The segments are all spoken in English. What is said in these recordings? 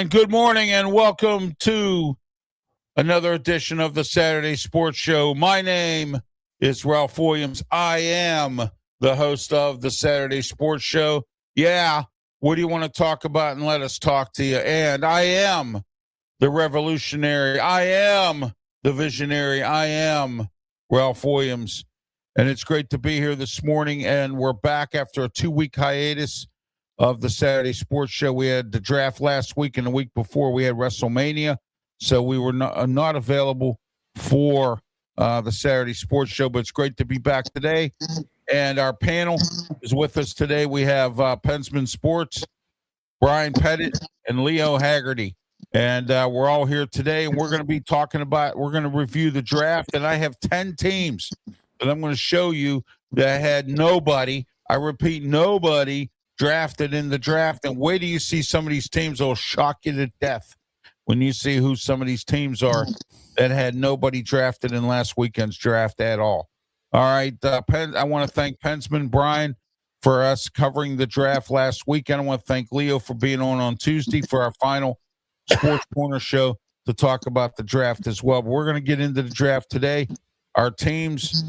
And good morning and welcome to another edition of the Saturday Sports Show. My name is Ralph Williams. I am the host of the Saturday Sports Show. Yeah, what do you want to talk about? And let us talk to you. And I am the revolutionary. I am the visionary. I am Ralph Williams. And it's great to be here this morning. And we're back after a 2-week hiatus of the Saturday Sports Show. We had the draft last week, and the week before we had WrestleMania. So we were not available for the Saturday Sports Show, but it's great to be back today. And our panel is with us today. We have Pensman Sports, Brian Pettit, and Leo Haggerty. And we're all here today, and we're going to be we're going to review the draft. And I have 10 teams that I'm going to show you that had nobody, I repeat, nobody drafted in the draft. And wait till you see some of these teams that will shock you to death when you see who some of these teams are that had nobody drafted in last weekend's draft at all. All right, I want to thank Pensman Brian for us covering the draft last weekend. I want to thank Leo for being on Tuesday for our final Sports Corner show to talk about the draft as well. But we're going to get into the draft today. Our teams,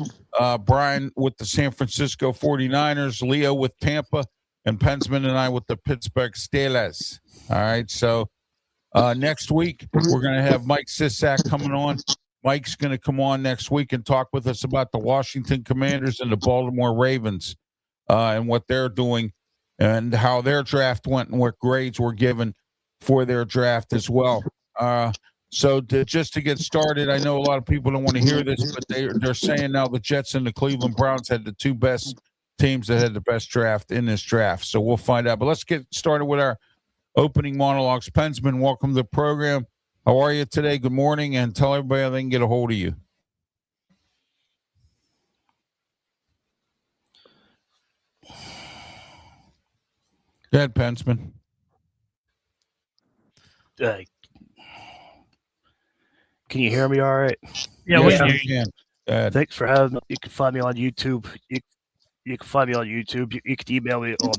Brian with the San Francisco 49ers, Leo with Tampa, and Pensman and I with the Pittsburgh Steelers. All right, so next week we're going to have Mike Sisak coming on. Mike's going to come on next week and talk with us about the Washington Commanders and the Baltimore Ravens and what they're doing and how their draft went and what grades were given for their draft as well. So just to get started, I know a lot of people don't want to hear this, but they're saying now the Jets and the Cleveland Browns had the two best teams that had the best draft in this draft. So we'll find out. But let's get started with our opening monologues. Pensman, welcome to the program. How are you today? Good morning, and tell everybody how they can get a hold of you. Go ahead, Pensman. Can you hear me all right? Yeah, we can hear you. Thanks for having me. You can find me on YouTube. You can find me on YouTube. You can email me on.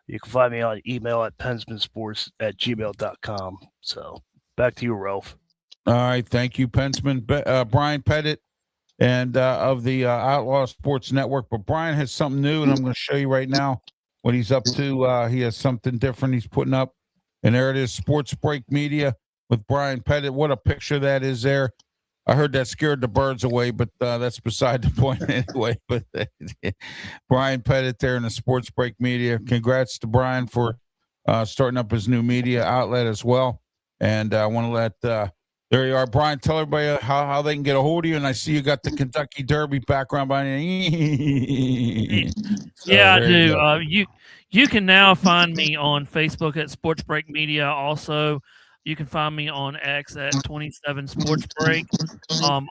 You can find me on email at pensmansports@gmail.com. So back to you, Ralph. All right, thank you, Pensman. Brian Pettit, and of the Outlaw Sports Network. But Brian has something new, and I'm going to show you right now what he's up to. He has something different he's putting up, and there it is, Sports Break Media with Brian Pettit. What a picture that is there. I heard that scared the birds away, but that's beside the point anyway. But Brian Pettit there in the Sports Break Media. Congrats to Brian for starting up his new media outlet as well. And I want to let there you are, Brian. Tell everybody how they can get a hold of you. And I see you got the Kentucky Derby background behind you. Yeah, I do. You can now find me on Facebook at Sports Break Media. Also, you can find me on X at 27 Sports Break.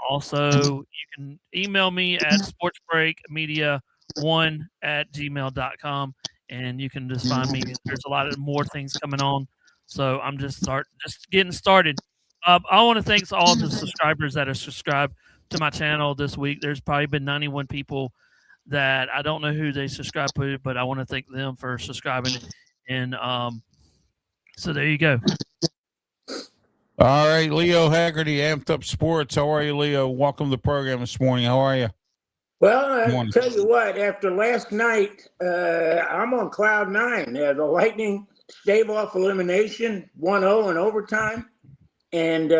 Also, you can email me at sportsbreakmedia1@gmail.com, and you can just find me. There's a lot of more things coming on, so I'm just getting started. I want to thank all the subscribers that are subscribed to my channel this week. There's probably been 91 people that I don't know who they subscribe to, but I want to thank them for subscribing. And so there you go. All right, Leo Haggerty, Amped Up Sports. How are you, Leo? Welcome to the program this morning. How are you? Well, I'll tell you what, after last night, I'm on cloud nine. The Lightning stave off elimination, 1-0 in overtime. And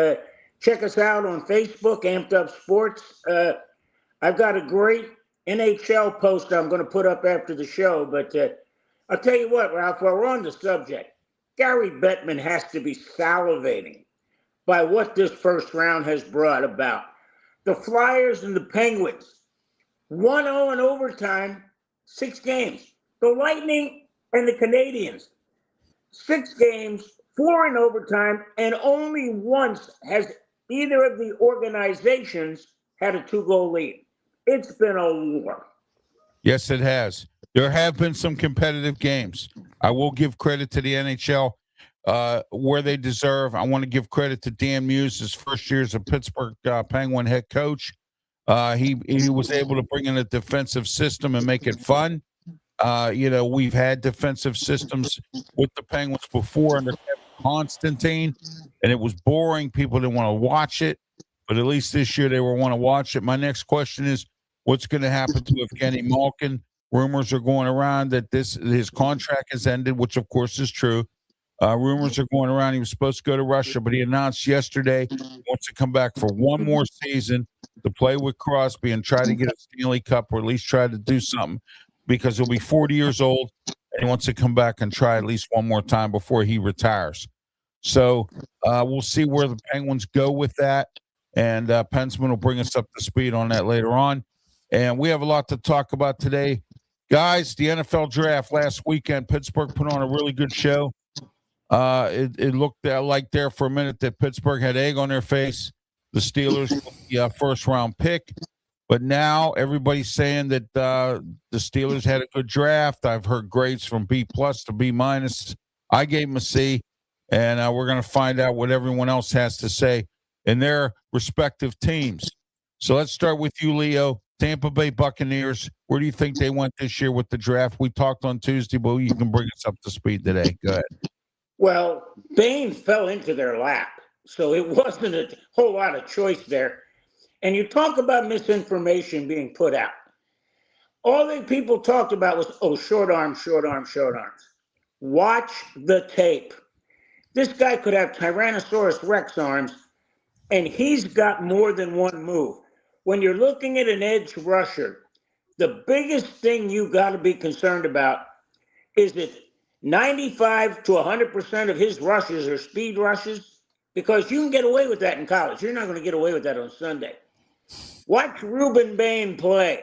check us out on Facebook, Amped Up Sports. I've got a great NHL post I'm going to put up after the show. But I'll tell you what, Ralph, while we're on the subject, Gary Bettman has to be salivating by what this first round has brought about. The Flyers and the Penguins, 1-0 in overtime, 6 games. The Lightning and the Canadiens, 6 games, 4 in overtime, and only once has either of the organizations had a 2-goal lead. It's been a war. Yes, it has. There have been some competitive games. I will give credit to the NHL where they deserve. I want to give credit to Dan Muse, his first year as a Pittsburgh Penguin head coach. He was able to bring in a defensive system and make it fun. We've had defensive systems with the Penguins before under Kevin Constantine, and it was boring. People didn't want to watch it, but at least this year they will want to watch it. My next question is, what's going to happen to Evgeny Malkin? Rumors are going around that his contract has ended, which of course is true. Rumors are going around he was supposed to go to Russia, but he announced yesterday he wants to come back for one more season to play with Crosby and try to get a Stanley Cup, or at least try to do something, because he'll be 40 years old and he wants to come back and try at least one more time before he retires. So we'll see where the Penguins go with that, and Pensman will bring us up to speed on that later on. And we have a lot to talk about today. Guys, the NFL draft last weekend, Pittsburgh put on a really good show. It looked like there for a minute that Pittsburgh had egg on their face. The Steelers with the first-round pick. But now everybody's saying that the Steelers had a good draft. I've heard grades from B+ to B-. I gave them a C, and we're going to find out what everyone else has to say in their respective teams. So let's start with you, Leo. Tampa Bay Buccaneers, where do you think they went this year with the draft? We talked on Tuesday, but you can bring us up to speed today. Go ahead. Well, Bain fell into their lap, so it wasn't a whole lot of choice there. And you talk about misinformation being put out. All the people talked about was, short arms, short arms, short arms. Watch the tape. This guy could have Tyrannosaurus Rex arms, and he's got more than one move. When you're looking at an edge rusher, the biggest thing you got to be concerned about is that 95 to 100% of his rushes are speed rushes, because you can get away with that in college. You're not going to get away with that on Sunday. Watch Ruben Bain play,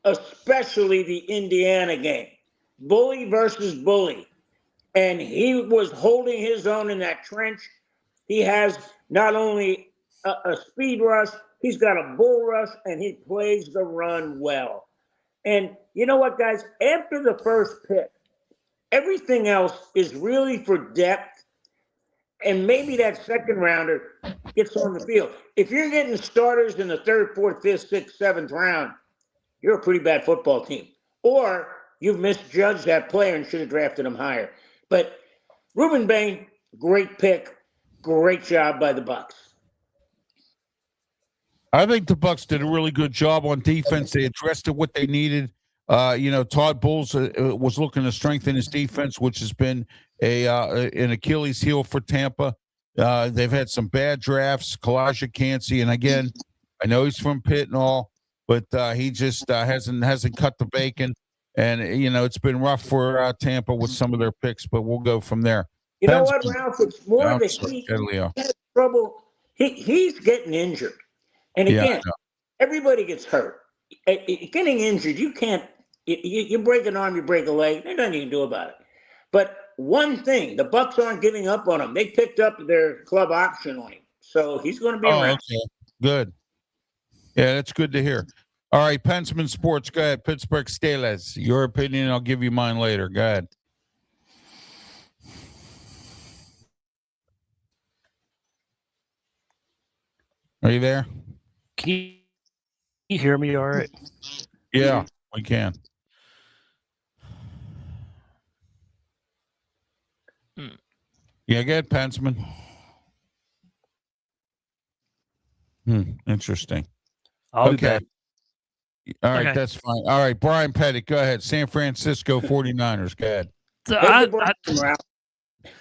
especially the Indiana game. Bully versus bully. And he was holding his own in that trench. He has not only a speed rush, he's got a bull rush, and he plays the run well. And you know what, guys? After the first pick, everything else is really for depth, and maybe that second rounder gets on the field. If you're getting starters in the 3rd, 4th, 5th, 6th, 7th round, you're a pretty bad football team. Or you've misjudged that player and should have drafted him higher. But Ruben Bain, great pick, great job by the Bucs. I think the Bucs did a really good job on defense. They addressed it what they needed. Todd Bowles was looking to strengthen his defense, which has been an Achilles heel for Tampa. They've had some bad drafts, Kalijah Kancey, and again, I know he's from Pitt and all, but he just hasn't cut the bacon. And it's been rough for Tampa with some of their picks, but we'll go from there. You know what, Ralph? It's more that he has trouble. He's getting injured. And again, everybody gets hurt. Getting injured, you can't. You break an arm, you break a leg. There's nothing you can do about it. But one thing, the Bucs aren't giving up on him. They picked up their club option on him, so he's going to be around. Okay. Good. Yeah, that's good to hear. All right, Pensman Sports. Go ahead, Pittsburgh Steelers. Your opinion, I'll give you mine later. Go ahead. Are you there? Can you hear me all right? Yeah, we can. Yeah, go ahead, Pensman. Interesting. I'll be back. All right, Okay. that's fine. All right, Brian Pettit, go ahead. San Francisco 49ers, go ahead. So Ralph.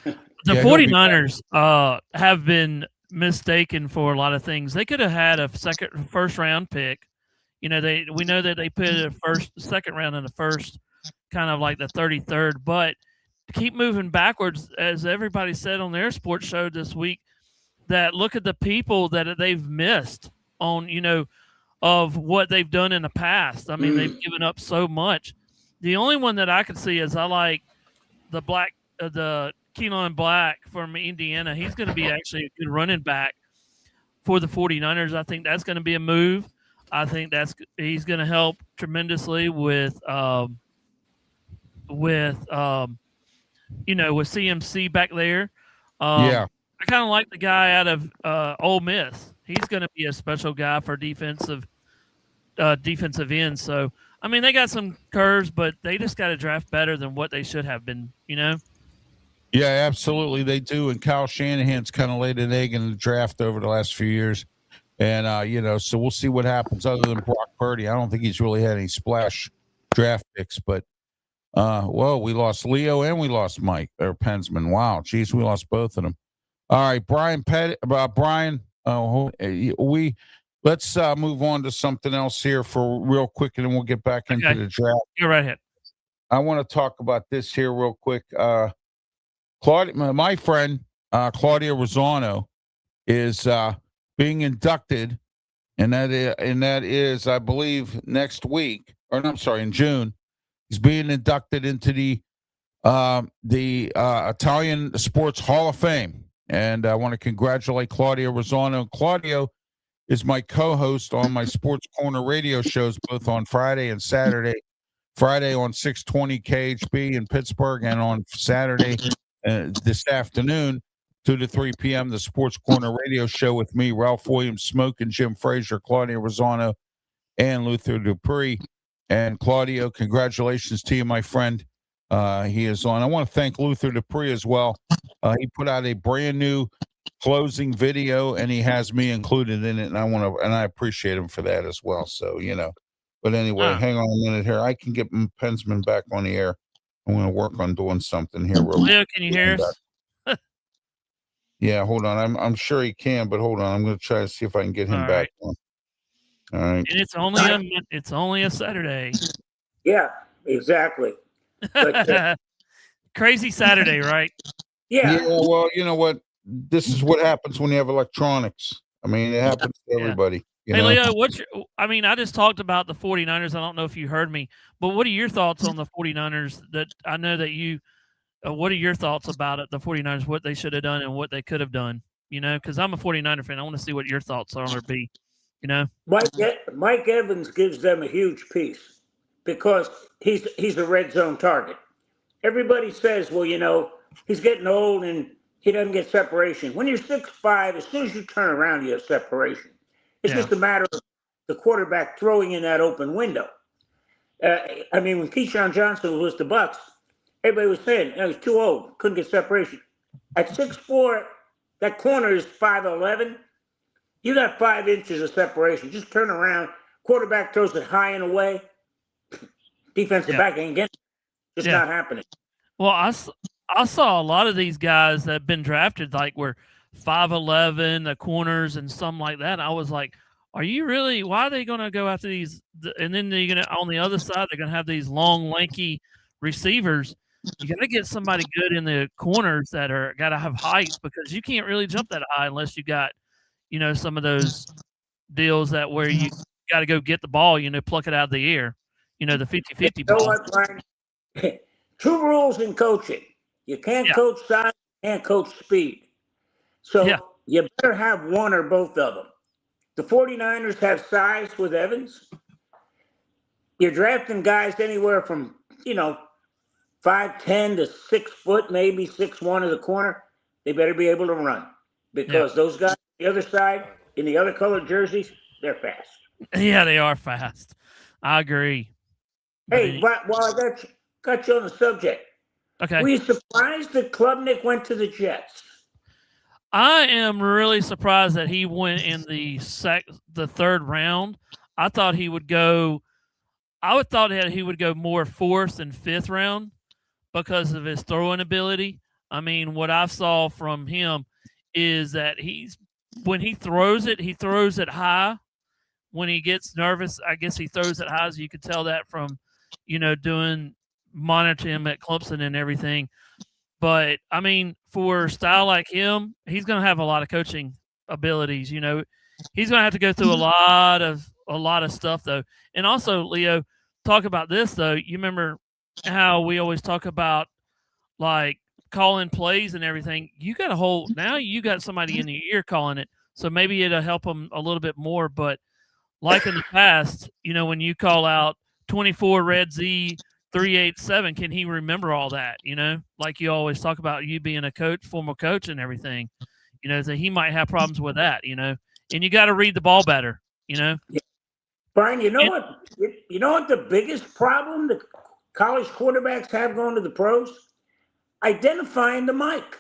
the Yeah, he'll be 49ers have been mistaken for a lot of things. They could have had a first round pick. We know that they put a second round in the first, kind of like the 33rd, but to keep moving backwards, as everybody said on their sports show this week, that look at the people that they've missed on, of what they've done in the past. I mean, they've given up so much. The only one that I could see is I like the Keelan Black from Indiana. He's going to be actually a good running back for the 49ers. I think that's going to be a move. I think he's going to help tremendously with CMC back there. I kind of like the guy out of Ole Miss. He's going to be a special guy for defensive end. So, I mean, they got some curves, but they just got to draft better than what they should have been, Yeah, absolutely, they do. And Kyle Shanahan's kind of laid an egg in the draft over the last few years, and so we'll see what happens. Other than Brock Purdy, I don't think he's really had any splash draft picks. But well, we lost Leo and we lost Mike or Pensman. Wow, geez, we lost both of them. All right, Brian Brian. We let's move on to something else here for real quick, and then we'll get back into the draft. Go right ahead. I want to talk about this here real quick. Claudia, my friend Claudia Rosano is being inducted, and that is, I believe, next week, or no, I'm sorry, in June. He's being inducted into the Italian Sports Hall of Fame, and I want to congratulate Claudia Rosano. Claudio is my co-host on my Sports Corner radio shows, both on Friday and Saturday. Friday on 620 KHB in Pittsburgh, and on Saturday this afternoon, 2 to 3 p.m., the Sports Corner radio show with me, Ralph Williams, Smoke, and Jim Frazier, Claudia Rosano, and Luther Dupree. And Claudio, congratulations to you, my friend. He is on. I want to thank Luther Dupree as well. He put out a brand new closing video, and he has me included in it, and I appreciate him for that as well. So, But anyway, hang on a minute here. I can get Pensman back on the air. I'm going to work on doing something here. Leo, can you hear us? Yeah, hold on. I'm sure he can, but hold on. I'm going to try to see if I can get him back on. All right. And it's only a Saturday. Yeah, exactly. But, crazy Saturday, right? Yeah. Well, you know what? This is what happens when you have electronics. I mean, it happens to everybody. Hey, Leo, I just talked about the 49ers. I don't know if you heard me, but what are your thoughts on the 49ers? That I know that what are your thoughts about it, the 49ers, what they should have done and what they could have done? Because I'm a 49er fan. I want to see what your thoughts are or be, Mike Evans gives them a huge piece because he's a red zone target. Everybody says, well, he's getting old and he doesn't get separation. When you're 6'5", as soon as you turn around, you have separation. It's just a matter of the quarterback throwing in that open window. When Keyshawn Johnson was the Bucs, everybody was saying he's too old, couldn't get separation. At 6'4", that corner is 5'11". You got 5 inches of separation. Just turn around. Quarterback throws it high and away. Defensive back ain't getting it. Just not happening. Well, I saw a lot of these guys that have been drafted were 5'11", the corners and something like that. I was like, are you really, why are they going to go after these? And then they're going to, on the other side, they're going to have these long, lanky receivers. You got to get somebody good in the corners that got to have height, because you can't really jump that high unless you got, some of those deals that where you got to go get the ball, pluck it out of the air, the 50-50 ball. What, Brian? 2 rules in coaching. You can't coach size, you can't coach speed. So you better have one or both of them. The 49ers have size with Evans. You're drafting guys anywhere from, 5'10" to 6 foot, maybe 6'1" of the corner. They better be able to run, because those guys on the other side in the other colored jerseys, they're fast. Yeah, they are fast. I agree. Hey, while I got you on the subject, okay. Were you surprised that Klubnik went to the Jets? I am really surprised that he went in the 3rd round. I thought he would go. I would thought that he would go more 4th and 5th round because of his throwing ability. I mean, what I saw from him is that when he throws it high. When he gets nervous, I guess he throws it high. So you could tell that from, monitoring him at Clemson and everything. But I mean, for a style like him, he's going to have a lot of coaching abilities. He's going to have to go through a lot of stuff though. And also, Leo, talk about this though. You remember how we always talk about calling plays and everything. You got somebody in the ear calling it, so maybe it'll help him a little bit more. But like in the past, when you call out 24 Red Z 387, can he remember all that? Like you always talk about, you being a coach, former coach and everything, that he might have problems with that, and you got to read the ball better, Brian, you know what the biggest problem the college quarterbacks have going to the pros? identifying the Mike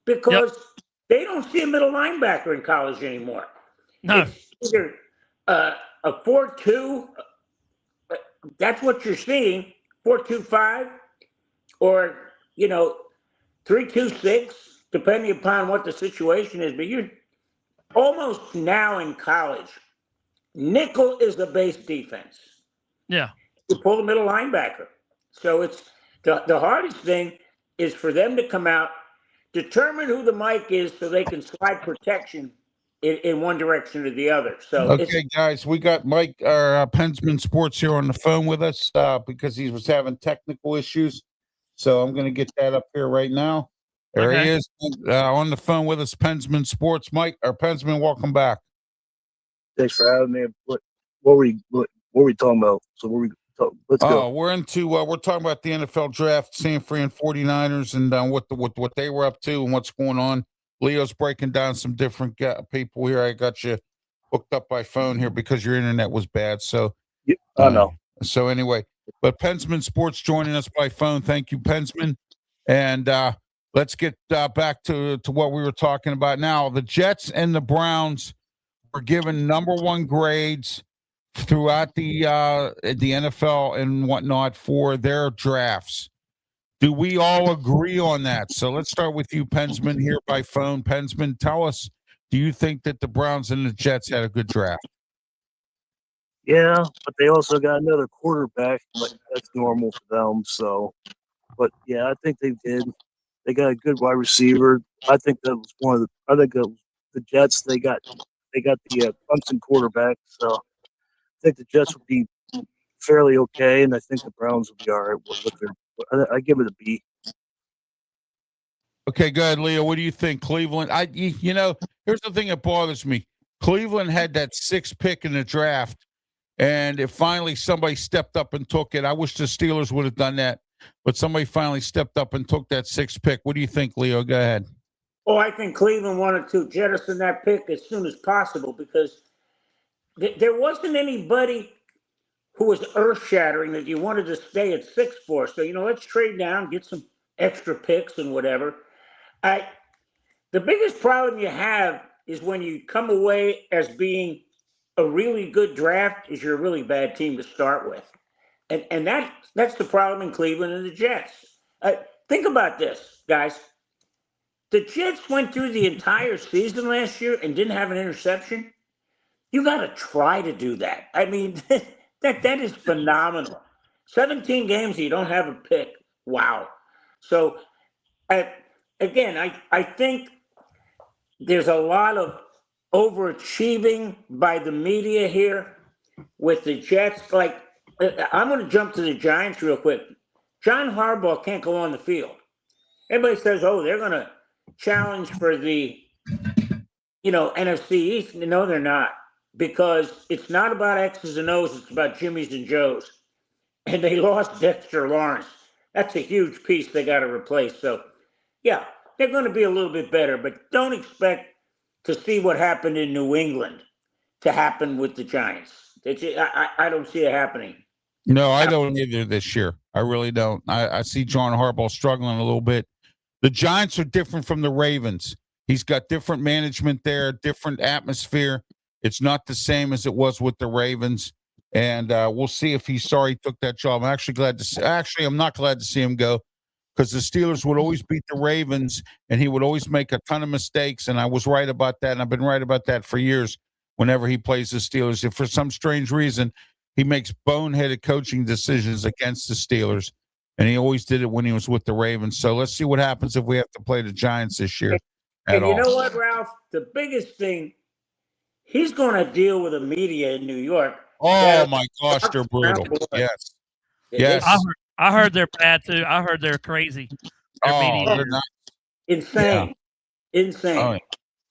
because they don't see a middle linebacker in college anymore. No. It's either a 4-2, that's what you're seeing, 4-2-5, or 3-2-6, depending upon what the situation is. But you're almost now in college. Nickel is the base defense. Yeah. You pull the middle linebacker. So it's the hardest thing is for them to come out, determine who the Mike is so they can slide protection in one direction or the other. So okay, guys, we got Mike, Pensman Sports here on the phone with us because he was having technical issues. So I'm going to get that up here right now. There he is on the phone with us, Pensman Sports. Mike, or Pensman, welcome back. Thanks for having me. What were we talking about? So let's go. We're talking about the NFL draft, San Fran 49ers, and what they were up to and what's going on. Leo's breaking down some different people here. I got you hooked up by phone here because your internet was bad. So I know. So anyway, but Pensman Sports joining us by phone. Thank you, Pensman. And let's get back to what we were talking about now. The Jets and the Browns were given number one grades throughout the NFL and whatnot for their drafts. Do we all agree on that? So let's start with you, Pensman, here by phone. Pensman, tell us, do you think that the Browns and the Jets had a good draft? Yeah, but they also got another quarterback, but that's normal for them. So, but yeah, I think they did. They got a good wide receiver. I think that was I think the Jets. They got the Clemson quarterback. So I think the Jets would be fairly okay, and I think the Browns will be all right with their. I give it a B. Okay, good, Leo. What do you think, Cleveland? Here's the thing that bothers me. Cleveland had that 6th pick in the draft, and if finally somebody stepped up and took it. I wish the Steelers would have done that, but somebody finally stepped up and took that 6th pick. What do you think, Leo? Go ahead. Oh, I think Cleveland wanted to jettison that pick as soon as possible because there wasn't anybody who was earth-shattering that you wanted to stay at 6 for. So, let's trade down, get some extra picks and whatever. The biggest problem you have is when you come away as being a really good draft is you're a really bad team to start with. And that's the problem in Cleveland and the Jets. Think about this, guys. The Jets went through the entire season last year and didn't have an interception. You got to try to do that. I mean, that is phenomenal. 17 games, you don't have a pick. Wow. So, again, I think there's a lot of overachieving by the media here with the Jets. Like, I'm going to jump to the Giants real quick. John Harbaugh can't go on the field. Everybody says, they're going to challenge for the, NFC East. No, they're not. Because it's not about X's and O's, it's about Jimmy's and Joe's. And they lost Dexter Lawrence. That's a huge piece they got to replace. So, yeah, they're going to be a little bit better, but don't expect to see what happened in New England to happen with the Giants. I don't see it happening. No, I don't either this year. I really don't. I see John Harbaugh struggling a little bit. The Giants are different from the Ravens. He's got different management there, different atmosphere. It's not the same as it was with the Ravens, and we'll see if he's sorry he took that job. I'm actually glad to see. Actually, I'm not glad to see him go because the Steelers would always beat the Ravens, and he would always make a ton of mistakes. And I was right about that, and I've been right about that for years. Whenever he plays the Steelers, if for some strange reason he makes boneheaded coaching decisions against the Steelers, and he always did it when he was with the Ravens. So let's see what happens if we have to play the Giants this year. And you know what, Ralph? The biggest thing. He's going to deal with the media in New York. Oh, my gosh, they're brutal. Yes. Yes. I heard they're bad, too. I heard they're crazy. They're not. Insane. Yeah. Insane.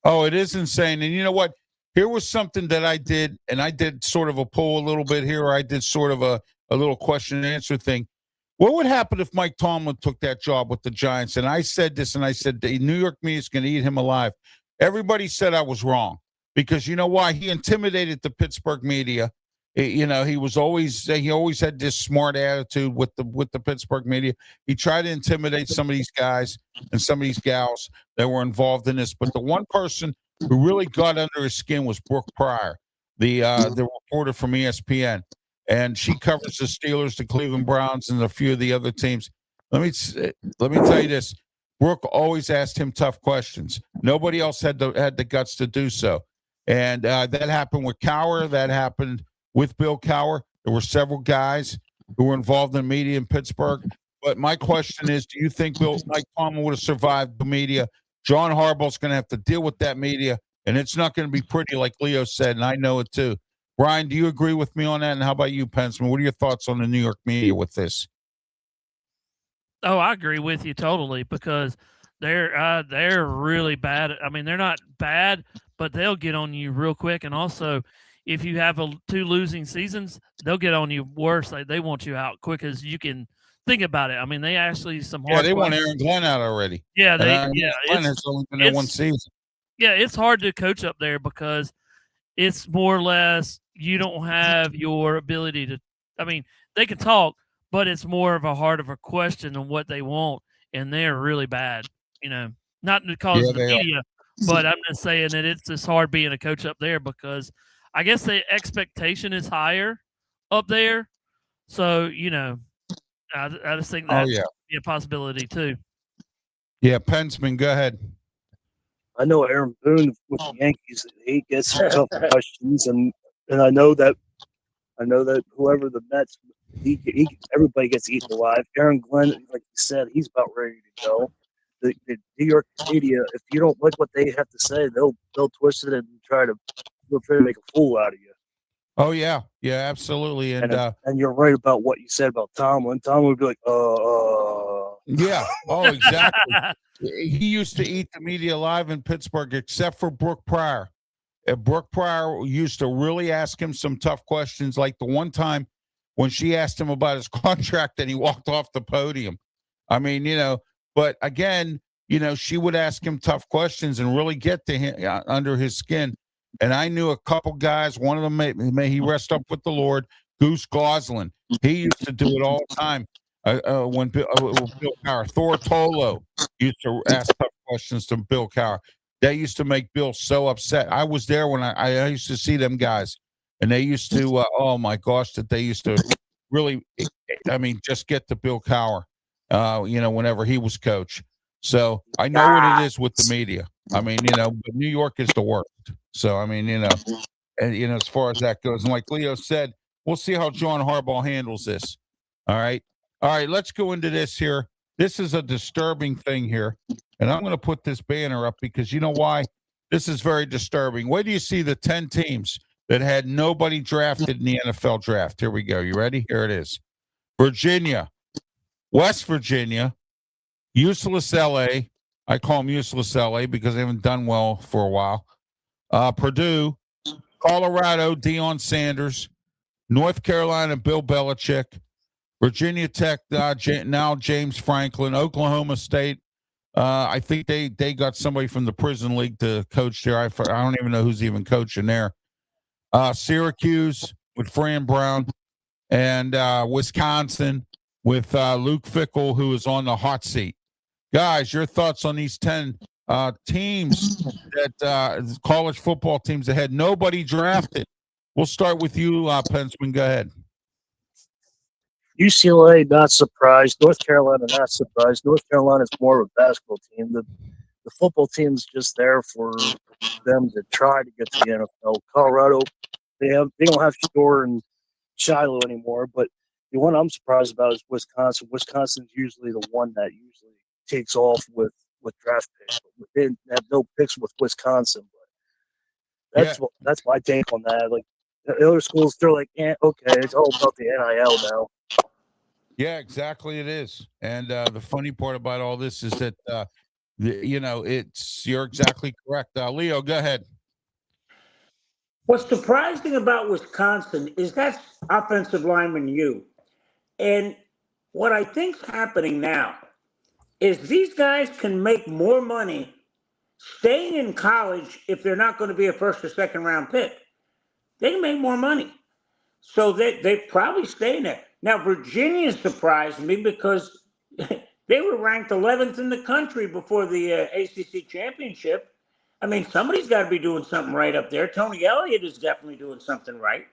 Oh, it is insane. And you know what? Here was something that I did, and I did sort of a poll a little bit here. I did sort of a little question and answer thing. What would happen if Mike Tomlin took that job with the Giants? And I said this, and I said the New York media is going to eat him alive. Everybody said I was wrong. Because you know why? He intimidated the Pittsburgh media. He always had this smart attitude with the Pittsburgh media. He tried to intimidate some of these guys and some of these gals that were involved in this. But the one person who really got under his skin was Brooke Pryor, the reporter from ESPN, and she covers the Steelers, the Cleveland Browns, and a few of the other teams. Let me tell you this: Brooke always asked him tough questions. Nobody else had the guts to do so, and that happened with Cowher. That happened with Bill Cowher. There were several guys who were involved in the media in Pittsburgh. But my question is, do you think Mike Tomlin would have survived the media? John Harbaugh's going to have to deal with that media, and it's not going to be pretty, like Leo said, and I know it too. Brian, do you agree with me on that? And how about you, Pensman? What are your thoughts on the New York media with this? Oh, I agree with you totally, because they're really bad. I mean, they're not bad, but they'll get on you real quick. And also, if you have 2 losing seasons, they'll get on you worse. They want you out quick as you can think about it. I mean, they actually they want Aaron Glenn out already. Yeah, Glenn has only been there one season. Yeah, it's hard to coach up there because it's more or less you don't have your ability to. I mean, they can talk, but it's more of a heart of a question on what they want, and they're really bad. Not because of the media, but I'm just saying that it's just hard being a coach up there because I guess the expectation is higher up there. So, I just think that be a possibility too. Yeah, Pensman, go ahead. I know Aaron Boone with the Yankees, he gets some tough questions, and I know that whoever the Mets, everybody gets eaten alive. Aaron Glenn, like you said, he's about ready to go. The New York media, if you don't like what they have to say, they'll twist it and try to make a fool out of you. Oh yeah, absolutely, and you're right about what you said about Tomlin. Tomlin would be like, yeah, oh exactly. He used to eat the media alive in Pittsburgh, except for Brooke Pryor. Brooke Pryor used to really ask him some tough questions, like the one time when she asked him about his contract and he walked off the podium. I mean, but again, she would ask him tough questions and really get to him under his skin. And I knew a couple guys, one of them, may he rest up with the Lord, Goose Goslin. He used to do it all the time. When Bill Cowher, Thor Tolo used to ask tough questions to Bill Cowher. That used to make Bill so upset. I was there when I used to see them guys, and they used to, oh my gosh, that they used to really, just get to Bill Cowher, whenever he was coach. So I know what it is with the media. I mean, but New York is the worst. So, and, as far as that goes, and like Leo said, we'll see how John Harbaugh handles this. All right, let's go into this here. This is a disturbing thing here. And I'm going to put this banner up because you know why? This is very disturbing. Where do you see the 10 teams that had nobody drafted in the NFL draft? Here we go. You ready? Here it is. Virginia, West Virginia, useless LA. I call them useless LA because they haven't done well for a while. Purdue, Colorado, Deion Sanders, North Carolina, Bill Belichick, Virginia Tech, now James Franklin, Oklahoma State. I think they got somebody from the prison league to coach there. I don't even know who's even coaching there. Syracuse with Fran Brown, and Wisconsin with Luke Fickell, who is on the hot seat. Guys, your thoughts on these 10 teams that college football teams that had nobody drafted? We'll start with you, Pensman. Go ahead. UCLA, not surprised. North Carolina, not surprised. North Carolina is more of a basketball team. The football team's just there for them to try to get to the NFL. Colorado, they don't have Shore and Shiloh anymore, but the one I'm surprised about is Wisconsin. Wisconsin's usually the one that usually takes off with draft picks. They didn't have no picks with Wisconsin, but that's my take on that. Like the other schools, they're like, okay, it's all about the NIL now. Yeah, exactly. It is. And the funny part about all this is that, you're exactly correct. Leo, go ahead. What's surprising about Wisconsin is that's offensive lineman U. And what I think's happening now is these guys can make more money staying in college if they're not going to be a first or second round pick. They can make more money. So they probably stay in there. Now, Virginia surprised me because they were ranked 11th in the country before the ACC championship. I mean, somebody's got to be doing something right up there. Tony Elliott is definitely doing something right.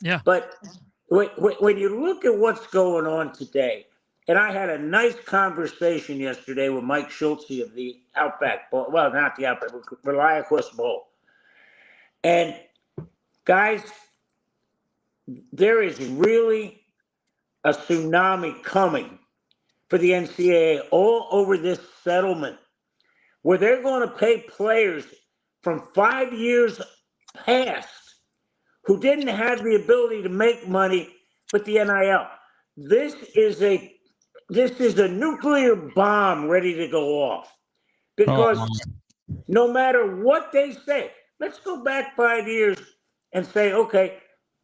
Yeah. But when you look at what's going on today, and I had a nice conversation yesterday with Mike Schultze of the Outback Bowl. Well, not the Outback, ReliaQuest Bowl. And guys, there is really a tsunami coming for the NCAA all over this settlement, where they're going to pay players from 5 years past who didn't have the ability to make money with the NIL. This is a nuclear bomb ready to go off, because no matter what they say, let's go back 5 years and say, okay,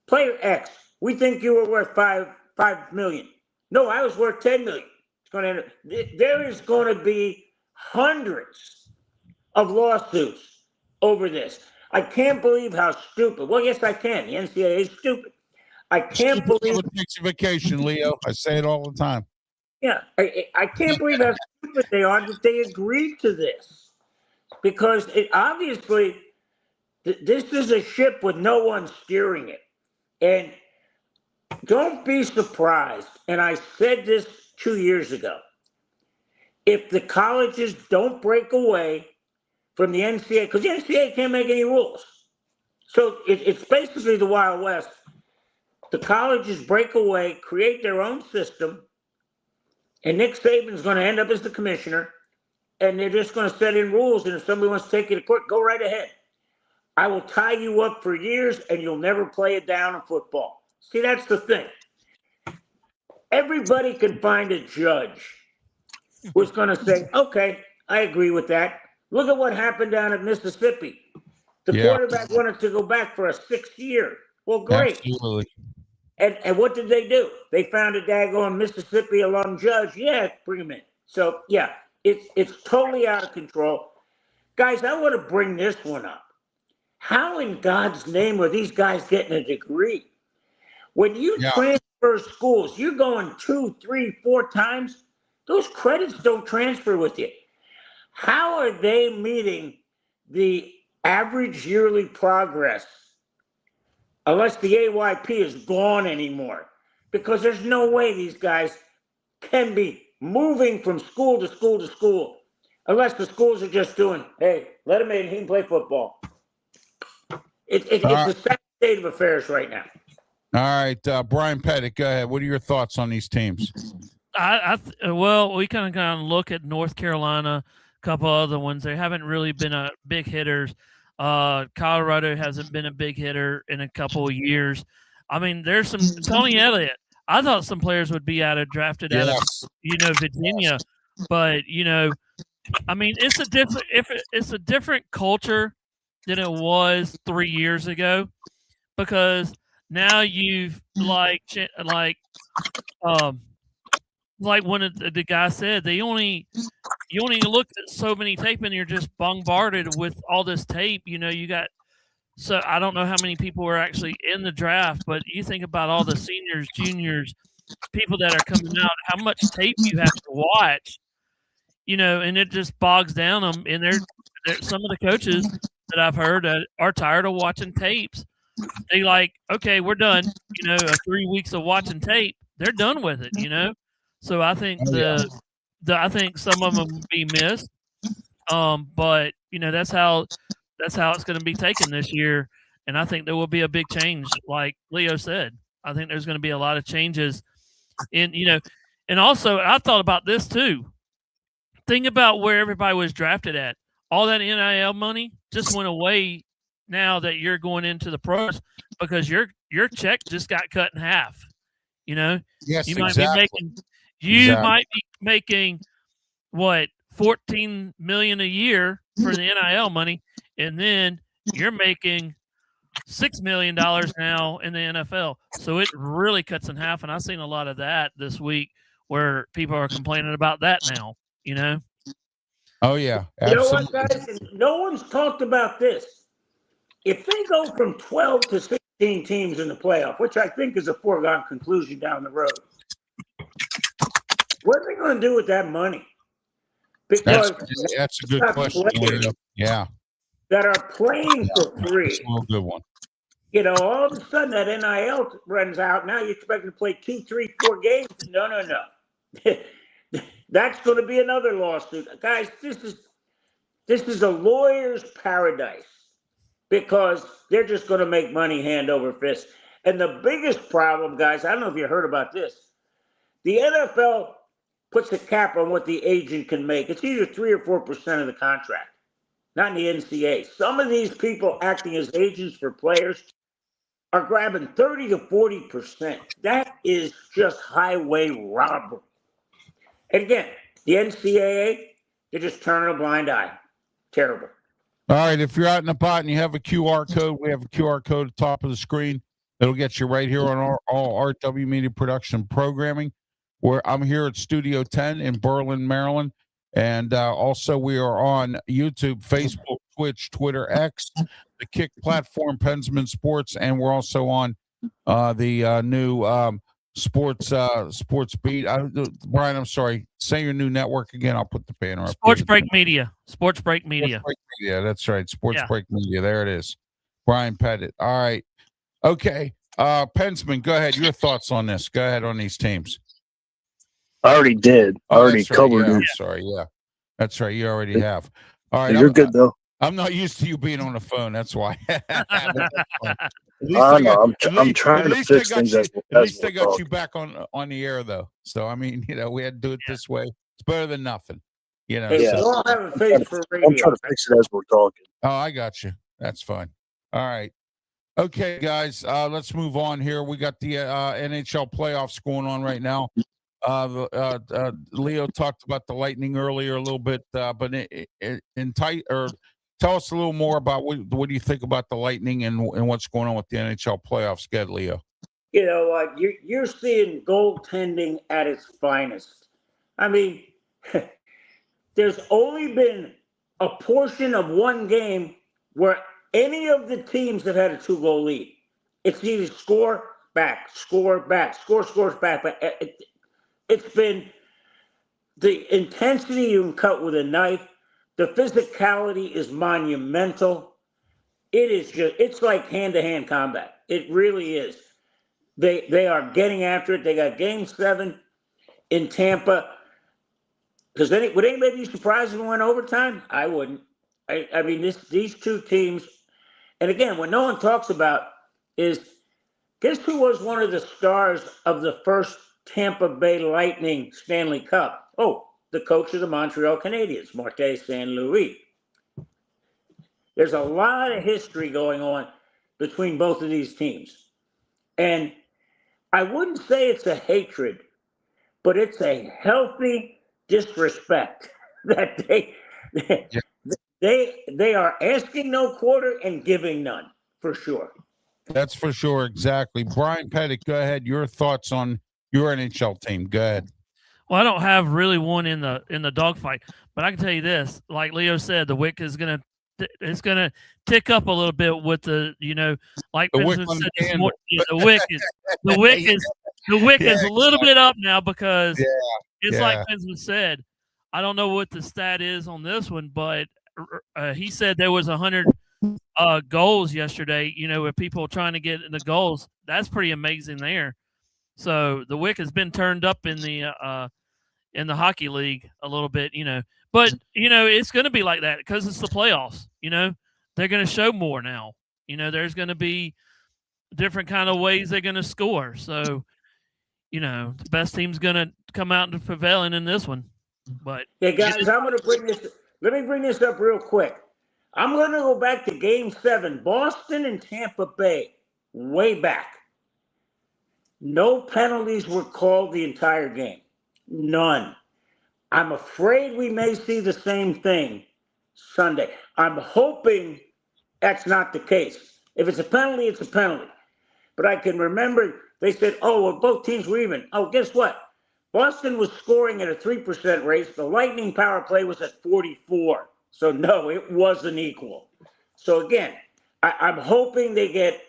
player X, we think you were worth $5 million. No, I was worth $10 million. It's going to there is going to be hundreds of lawsuits over this. I can't believe how stupid. Well, yes, I can. The NCAA is stupid. I can't believe it takes a vacation, Leo. I say it all the time. Yeah, I can't believe how stupid they are that they agreed to this, because obviously this is a ship with no one steering it. And don't be surprised, and I said this 2 years ago, if the colleges don't break away from the NCAA, because the NCAA can't make any rules. So it's basically the Wild West. The colleges break away, create their own system, and Nick Saban's going to end up as the commissioner, and they're just going to set in rules, and if somebody wants to take you to court, go right ahead. I will tie you up for years, and you'll never play it down in football. See, that's the thing. Everybody can find a judge who's going to say, okay, I agree with that. Look at what happened down at Mississippi. The quarterback wanted to go back for a 6th year. Well, great. Absolutely. And what did they do? They found a daggone Mississippi alum judge. Yeah, bring him in. So, yeah, it's totally out of control. Guys, I want to bring this one up. How in God's name are these guys getting a degree? When you transfer schools, you're going 2, 3, 4 times. Those credits don't transfer with you. How are they meeting the average yearly progress unless the AYP is gone anymore? Because there's no way these guys can be moving from school to school to school unless the schools are just doing, hey, let him in, he can play football. It's a sad state of affairs right now. All right, Brian Pettit, go ahead. What are your thoughts on these teams? Well, we kind of look at North Carolina, a couple other ones. They haven't really been a big hitters. Colorado hasn't been a big hitter in a couple of years. I mean, there's some Tony Elliott. I thought some players would be drafted out of Virginia, but I mean, it's a different culture than it was 3 years ago, because now you've like one of the guys said, you only look at so many tape and you're just bombarded with all this tape. You got, so I don't know how many people were actually in the draft, but you think about all the seniors, juniors, people that are coming out, how much tape you have to watch, and it just bogs down them. And they're some of the coaches that I've heard are tired of watching tapes. They okay, we're done. 3 weeks of watching tape, they're done with it. So I think I think some of them will be missed. But that's how it's going to be taken this year, and I think there will be a big change, like Leo said. I think there's going to be a lot of changes in and also I thought about this too. Think about where everybody was drafted at. All that NIL money just went away now that you're going into the pros, because your check just got cut in half. Yes, you might exactly. might be making what, $14 million a year for the NIL money, and then you're making $6 million now in the NFL. So it really cuts in half, and I've seen a lot of that this week where people are complaining about that now. Oh yeah, absolutely. You know what, guys? No one's talked about this. If they go from 12 to 16 16 teams in the playoff, which I think is a foregone conclusion down the road. What are they going to do with that money? Because That's a good question. players Yeah, that are playing for free. that's a real good one. You know, all of a sudden that NIL runs out. Now you expect to play 2, 3, 4 games. No. That's going to be another lawsuit. Guys, this is a lawyer's paradise because they're just going to make money hand over fist. And the biggest problem, guys, I don't know if you heard about this. The NFL puts a cap on what the agent can make. It's either 3 or 4% of the contract, not in the NCAA. Some of these people acting as agents for players are grabbing 30 to 40%. That is just highway robbery. And again, the NCAA, they're just turning a blind eye. Terrible. All right, if you're out in the pot and you have a QR code, we have a QR code at the top of the screen. It'll get you right here on our RW Media Production Programming, where I'm here at Studio 10 in Berlin, Maryland. And also we are on YouTube, Facebook, Twitch, Twitter, X, the Kick platform, Pensman Sports, and we're also on the new sports beat. Brian, I'm sorry. Say your new network again. I'll put the banner up. Sports Break Media. Sports Break Media. Yeah, that's right. Sports Break Media. There it is. Brian Pettit. All right. Okay. Pensman, go ahead. Your thoughts on this. Go ahead on these teams. I already did. I already covered it. I'm sorry. Yeah. That's right. You already have. All right. You're good, though. I'm not used to you being on the phone. That's why. I'm trying to fix things. At least they got you back on the air, though. So, I mean, we had to do it this way. It's better than nothing. Hey, so. All have a face for radio. I'm trying to fix it as we're talking. Oh, I got you. That's fine. All right. Okay, guys, let's move on here. We got the NHL playoffs going on right now. Leo talked about the Lightning earlier a little bit, but tell us a little more about what do you think about the Lightning and what's going on with the NHL playoffs. Good, Leo. You know, you're seeing goaltending at its finest. I mean, there's only been a portion of one game where any of the teams have had a 2-goal lead. It's either score back, scores back. But it's been the intensity you can cut with a knife. The physicality is monumental. It's like hand-to-hand combat. It really is. They are getting after it. They got Game 7 in Tampa. Would anybody be surprised if it went overtime? I wouldn't. I mean, these two teams, and again, what no one talks about is, guess who was one of the stars of the first Tampa Bay Lightning Stanley Cup? Oh, the coach of the Montreal Canadiens, Martin St. Louis. There's a lot of history going on between both of these teams. And I wouldn't say it's a hatred, but it's a healthy disrespect that they are asking no quarter and giving none, for sure. That's for sure. Exactly. Brian Pettit, go ahead. Your thoughts on your NHL team. Go ahead. Well, I don't have really one in the dogfight, but I can tell you this: like Leo said, the Wick is gonna tick up a little bit with the like the Wick said this morning, the Wick is a little bit up now because it's like Benson said. I don't know what the stat is on this one, but he said there was 100 goals yesterday. With people trying to get the goals, that's pretty amazing there. So the Wick has been turned up in the hockey league a little bit, but it's going to be like that because it's the playoffs. They're going to show more now. There's going to be different kind of ways they're going to score. So, the best team's going to come out and prevailing in this one. But hey guys, I'm going to bring this. Let me bring this up real quick. I'm going to go back to Game 7, Boston and Tampa Bay, way back. No penalties were called the entire game. None. I'm afraid we may see the same thing Sunday. I'm hoping that's not the case. If it's a penalty, it's a penalty. But I can remember they said, both teams were even. Oh, guess what? Boston was scoring at a 3% rate. The Lightning power play was at 44. So, no, it wasn't equal. So, again, I'm hoping they get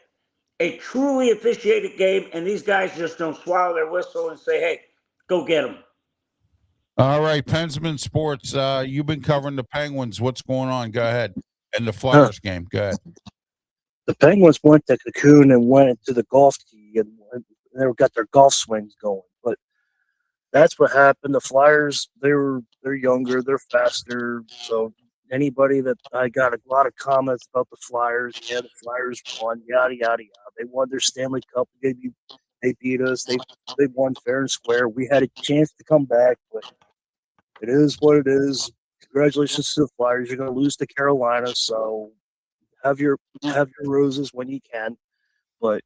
a truly officiated game, and these guys just don't swallow their whistle and say, "Hey, go get them." All right, Pensman Sports. You've been covering the Penguins. What's going on? Go ahead. And the Flyers game. Go ahead. The Penguins went to Cocoon and went to the golf tee and they got their golf swings going. But that's what happened. The Flyers, they're younger, they're faster. So anybody that I got a lot of comments about the Flyers, yeah, the Flyers won, yada yada yada. They won their Stanley Cup. They beat us. They won fair and square. We had a chance to come back, but it is what it is. Congratulations to the Flyers. You're going to lose to Carolina, so have your roses when you can. But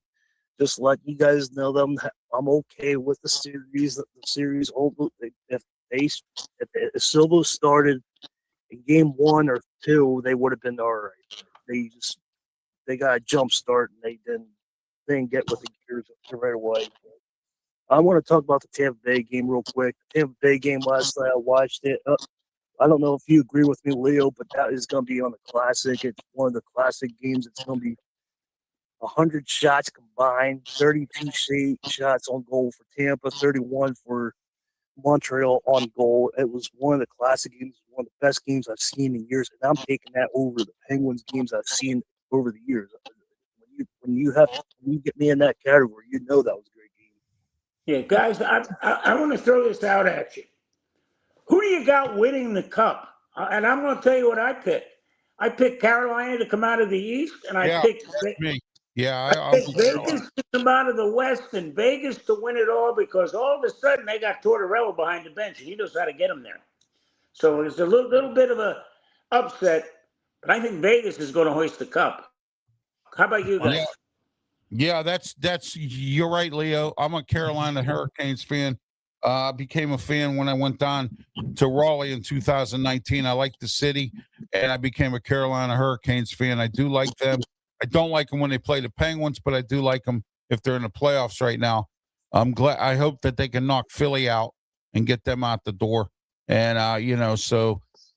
just let you guys know them. I'm okay with the series. The series, if Silva started in game 1 or 2, they would have been all right. They got a jump start and they didn't get with the gears right away. I want to talk about the Tampa Bay game real quick. The Tampa Bay game last night, I watched it. I don't know if you agree with me, Leo, but that is going to be on the classic. It's one of the classic games. It's going to be 100 shots combined, 32 shots on goal for Tampa, 31 for Montreal on goal. It was one of the classic games, one of the best games I've seen in years, and I'm taking that over the Penguins games I've seen over the years. When you get me in that category, you know that was a great game. Yeah, guys, I want to throw this out at you. Who do you got winning the Cup? And I'm going to tell you what I picked. I picked Carolina to come out of the East, and I picked me. Yeah, I picked Vegas to come out of the West and Vegas to win it all because all of a sudden they got Tortorella behind the bench, and he knows how to get them there. So it's a little bit of a upset, but I think Vegas is going to hoist the Cup. How about you guys? Yeah, that's you're right, Leo. I'm a Carolina Hurricanes fan. Became a fan when I went down to Raleigh in 2019. I like the city, and I became a Carolina Hurricanes fan. I do like them. I don't like them when they play the Penguins, but I do like them if they're in the playoffs right now. I'm glad. I hope that they can knock Philly out and get them out the door. And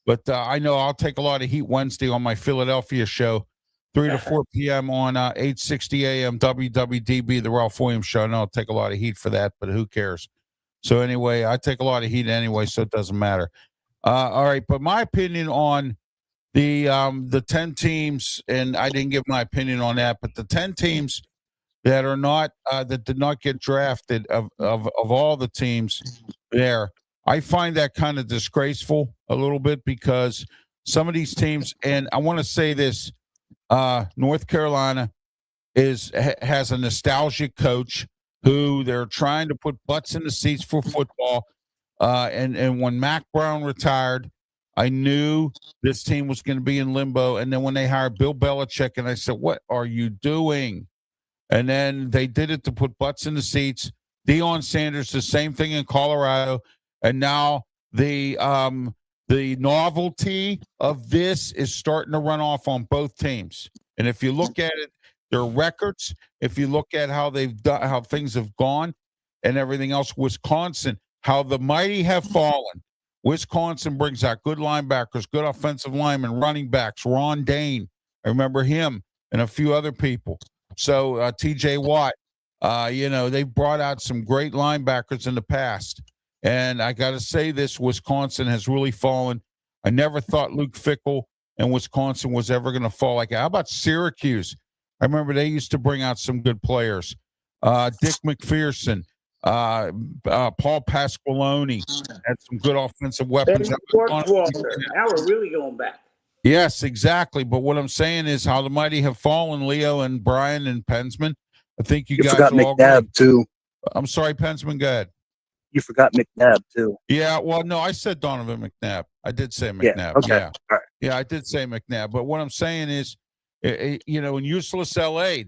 but I know I'll take a lot of heat Wednesday on my Philadelphia show, 3 to 4 p.m. on 860 a.m. WWDB, the Ralph Williams Show. I know I'll take a lot of heat for that, but who cares? So anyway, I take a lot of heat anyway, so it doesn't matter. All right, but my opinion on the 10 teams, and I didn't give my opinion on that, but the 10 teams that are not that did not get drafted of all the teams there, I find that kind of disgraceful a little bit because some of these teams, and I want to say this, North Carolina has a nostalgic coach who they're trying to put butts in the seats for football. And when Mac Brown retired, I knew this team was going to be in limbo. And then when they hired Bill Belichick, and I said, what are you doing? And then they did it to put butts in the seats. Deion Sanders, the same thing in Colorado. And now the novelty of this is starting to run off on both teams. And if you look at it, their records, if you look at how they've done, how things have gone and everything else, Wisconsin, how the mighty have fallen. Wisconsin brings out good linebackers, good offensive linemen, running backs, Ron Dane. I remember him and a few other people. So TJ Watt, they brought out some great linebackers in the past. And I got to say this, Wisconsin has really fallen. I never thought Luke Fickell and Wisconsin was ever going to fall like that. How about Syracuse? I remember they used to bring out some good players. Dick McPherson, Paul Pasqualoni had some good offensive weapons. Now we're really going back. Yes, exactly. But what I'm saying is how the mighty have fallen, Leo and Brian and Pensman. I think you guys forgot McNabb too. I'm sorry, Pensman, go ahead. You forgot McNabb too. Yeah, well, no, I said Donovan McNabb. I did say McNabb. Yeah, okay. Yeah. All right. Yeah, I did say McNabb. But what I'm saying is, in useless LA,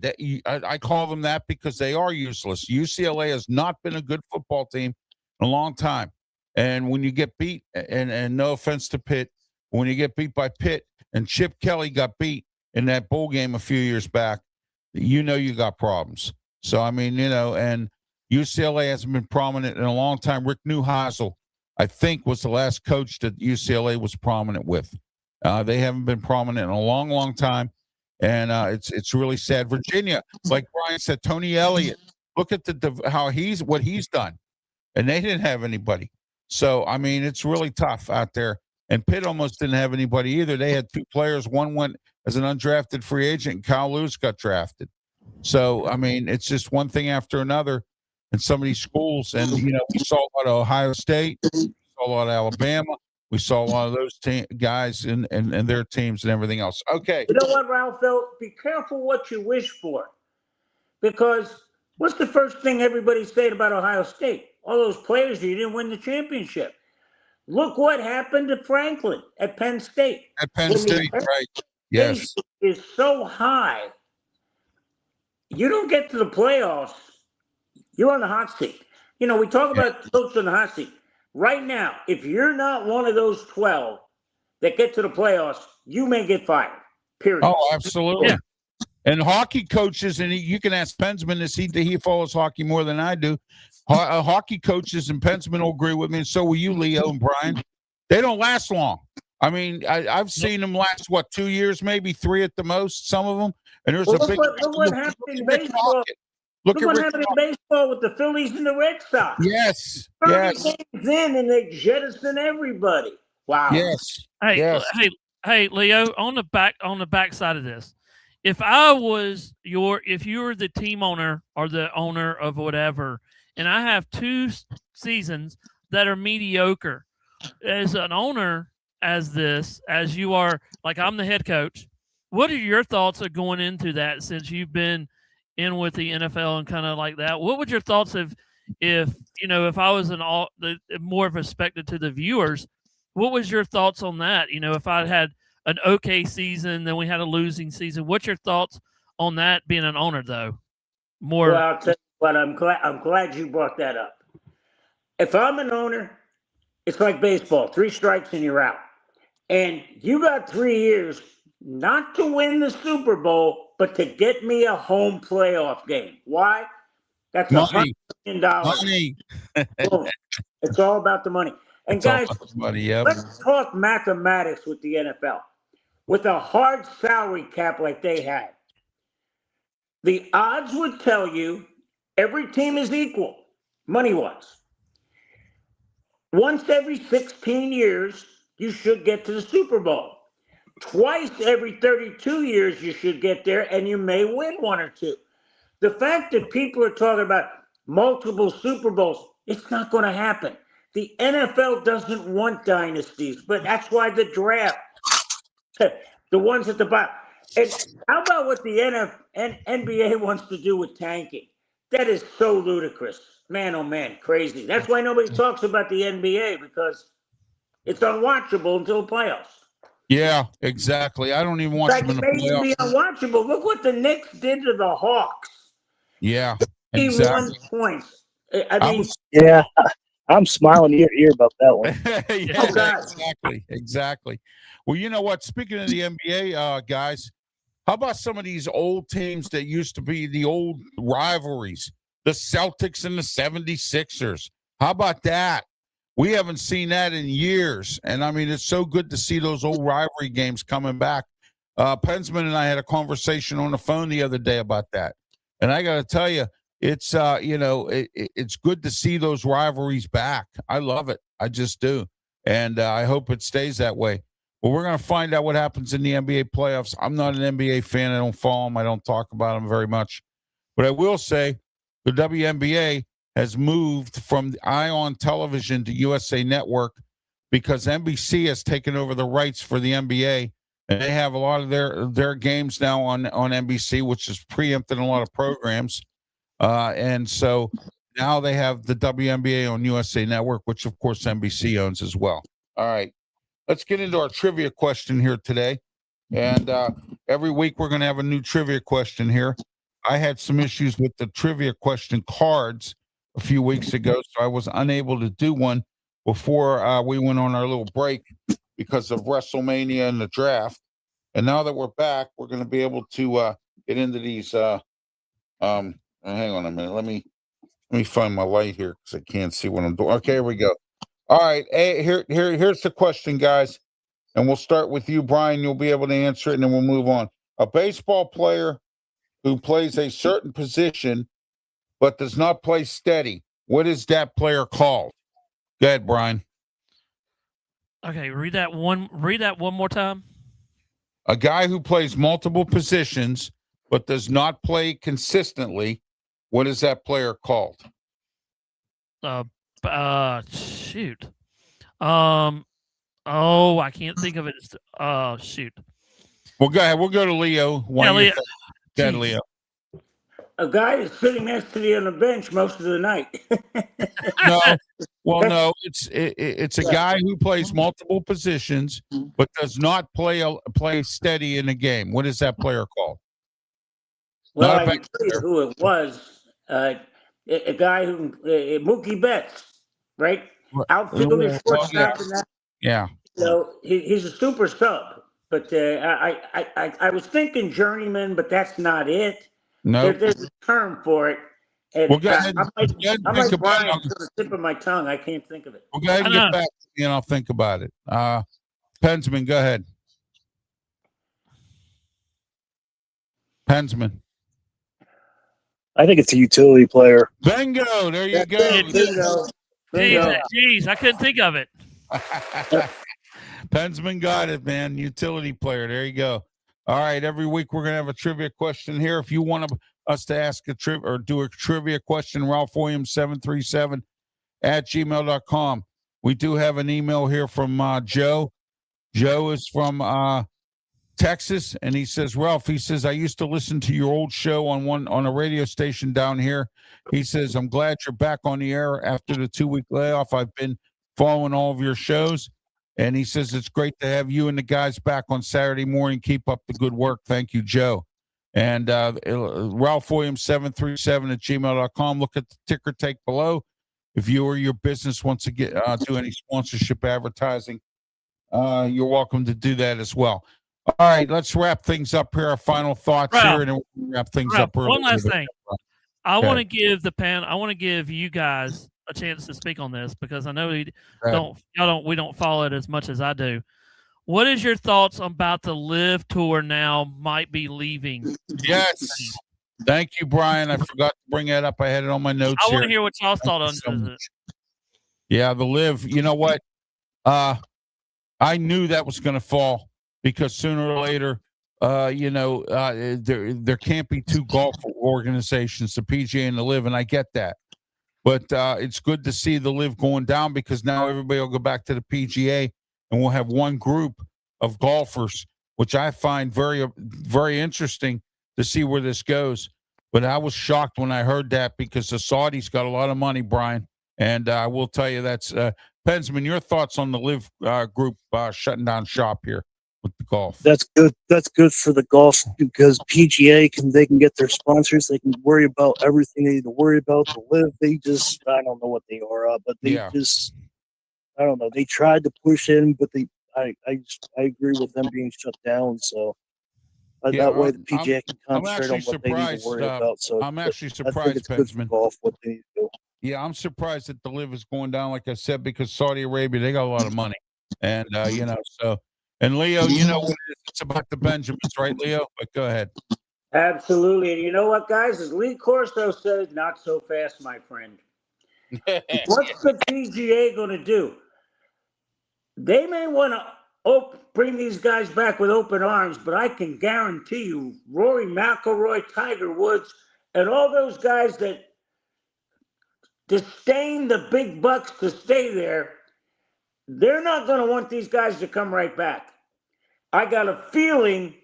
I call them that because they are useless. UCLA has not been a good football team in a long time. And when you get beat, and no offense to Pitt, when you get beat by Pitt and Chip Kelly got beat in that bowl game a few years back, you got problems. So, I mean, and UCLA hasn't been prominent in a long time. Rick Neuheisel, I think, was the last coach that UCLA was prominent with. They haven't been prominent in a long, long time. and it's really sad. Virginia, like Brian said, Tony Elliott. Look at what he's done, and they didn't have anybody. So I mean, it's really tough out there. And Pitt almost didn't have anybody either. They had 2 players. One went as an undrafted free agent, and Kyle Lewis got drafted. So I mean, it's just one thing after another in some of these schools. And we saw a lot of Ohio State, we saw a lot of Alabama, we saw a lot of those guys and their teams and everything else. Okay. You know what, Ralph? Though, be careful what you wish for, because what's the first thing everybody's saying about Ohio State? All those players, you didn't win the championship. Look what happened to Franklin at Penn State. At Penn State, right? Yes. Is so high. You don't get to the playoffs, you're on the hot seat. We talk about coach on the hot seat. Right now, if you're not one of those 12 that get to the playoffs, you may get fired. Period. Oh, absolutely. Yeah. And hockey coaches, and you can ask Pensman, he follows hockey more than I do. Hockey coaches and Pensman will agree with me, and so will you, Leo and Brian. They don't last long. I mean, I've seen them last, 2 years, maybe 3 at the most, some of them. And there's look what happened in baseball. Look what happened in baseball with the Phillies and the Red Sox. Yes. 30 games in, and they jettison everybody. Wow. Yes. Hey, Leo, on the back side of this, if you were the team owner or the owner of whatever, and I have 2 seasons that are mediocre, as an owner, as you are, like I'm the head coach, what are your thoughts of going into that, since you've been in with the NFL and kind of like that? What would your thoughts if I was more of a spectator to the viewers, what was your thoughts on that? If I had an okay season, then we had a losing season. What's your thoughts on that being an owner, though? Well, I'll tell you what, I'm glad you brought that up. If I'm an owner, it's like baseball, 3 strikes and you're out. And you got 3 years not to win the Super Bowl, but to get me a home playoff game. Why? That's $100 million. Money. It's all about the money. And it's guys, money, yep. Let's talk mathematics with the NFL. With a hard salary cap like they had, the odds would tell you every team is equal, money-wise. Once every 16 years, you should get to the Super Bowl. Twice every 32 years, you should get there, and you may win 1 or 2. The fact that people are talking about multiple Super Bowls, it's not going to happen. The NFL doesn't want dynasties, but that's why the draft, the ones at the bottom. And how about what the NBA wants to do with tanking? That is so ludicrous. Man, oh man, crazy. That's why nobody talks about the NBA, because it's unwatchable until the playoffs. Yeah, exactly. I don't even watch them in the playoffs. It may be unwatchable. Look what the Knicks did to the Hawks. Yeah, exactly. 81 points. I mean, yeah, I'm smiling ear to ear about that one. Yeah, exactly. Well, you know what? Speaking of the NBA, guys, how about some of these old teams that used to be the old rivalries? The Celtics and the 76ers. How about that? We haven't seen that in years. And, I mean, it's so good to see those old rivalry games coming back. Pensman and I had a conversation on the phone the other day about that. And I got to tell you, it's, it's good to see those rivalries back. I love it. I just do. And I hope it stays that way. Well, we're going to find out what happens in the NBA playoffs. I'm not an NBA fan. I don't follow them. I don't talk about them very much. But I will say the WNBA has moved from ION Television to USA Network because NBC has taken over the rights for the NBA. And they have a lot of their games now on NBC, which is preempting a lot of programs. And so now they have the WNBA on USA Network, which, of course, NBC owns as well. All right. Let's get into our trivia question here today. And every week we're going to have a new trivia question here. I had some issues with the trivia question cards a few weeks ago, so I was unable to do one before we went on our little break because of WrestleMania and the draft. And now that we're back, we're going to be able to get into these. Hang on a minute. Let me find my light here because I can't see what I'm doing. Okay, here we go. All right, here's the question, guys, and we'll start with you, Brian. You'll be able to answer it, and then we'll move on. a baseball player who plays a certain position but does not play steady. What is that player called? Go ahead, Brian. Okay, read that one more time. A guy who plays multiple positions but does not play consistently. What is that player called? Shoot. I can't think of it. Shoot. Well, go ahead. We'll go to Leo. Yeah, Leo. Go ahead, Jeez. Leo. A guy that's sitting next to you on the bench most of the night. No, well, no. It's a guy who plays multiple positions but does not play steady in a game. What is that player called? Well, Not I a can tell you who it was. A guy who Mookie Betts, right? Outfielder, shortstop, and that. Yeah. So he's a super sub. But I was thinking journeyman, but that's not it. No. There's a term for it. And Well, go ahead. I'm like think about Brian, it. it's on the tip of my tongue. I can't think of it. Well, go ahead and get back to me and I'll think about it. Pensman, go ahead. Pensman. I think it's a utility player. Bingo. There you go. Jeez, I couldn't think of it. Pensman got it, man. Utility player. There you go. All right. Every week we're going to have a trivia question here. If you want us to ask a trivia or do a trivia question, Ralph Williams 737 at gmail.com. We do have an email here from Joe. Joe is from Texas, and he says, Ralph, he says, I used to listen to your old show on a radio station down here. He says, I'm glad you're back on the air after the 2-week layoff. I've been following all of your shows. And he says, it's great to have you and the guys back on Saturday morning. Keep up the good work. Thank you, Joe. And Ralph Williams 737 at gmail.com. Look at the ticker tape below. If you or your business wants to do any sponsorship advertising, you're welcome to do that as well. All right, let's wrap things up here. Our final thoughts here, and then we'll wrap things up. One last thing. I want to give you guys a chance to speak on this because I know we don't follow it as much as I do. What is your thoughts about the Live Tour now might be leaving? Yes. Thank you, Brian. I forgot to bring that up. I had it on my notes. I want to hear what y'all thought on it. Yeah, the Live. You know what? I knew that was going to fall because sooner or later, there can't be two golf organizations, the PGA and the Live, and I get that. But it's good to see the Live going down because now everybody will go back to the PGA and we'll have one group of golfers, which I find very, very interesting to see where this goes. But I was shocked when I heard that because the Saudis got a lot of money, Brian. And I will tell you that's Pensman, your thoughts on the Live group shutting down shop here with the golf? That's good. That's good for the golf because PGA they can get their sponsors. They can worry about everything they need to worry about. The Live, I don't know what they are, but I don't know. They tried to push in, but I agree with them being shut down. So that way the PGA can concentrate on what they need to worry about. So I'm actually surprised, it's good for golf what they need to do. Yeah, I'm surprised that the Live is going down, like I said, because Saudi Arabia, they got a lot of money. And, and Leo, you know what it is. It's about the Benjamins, right, Leo? But go ahead. Absolutely. And you know what, guys? As Lee Corso said, not so fast, my friend. What's the PGA going to do? They may want to bring these guys back with open arms, but I can guarantee you Rory McIlroy, Tiger Woods, and all those guys that disdain the big bucks to stay there, they're not going to want these guys to come right back. I got a feeling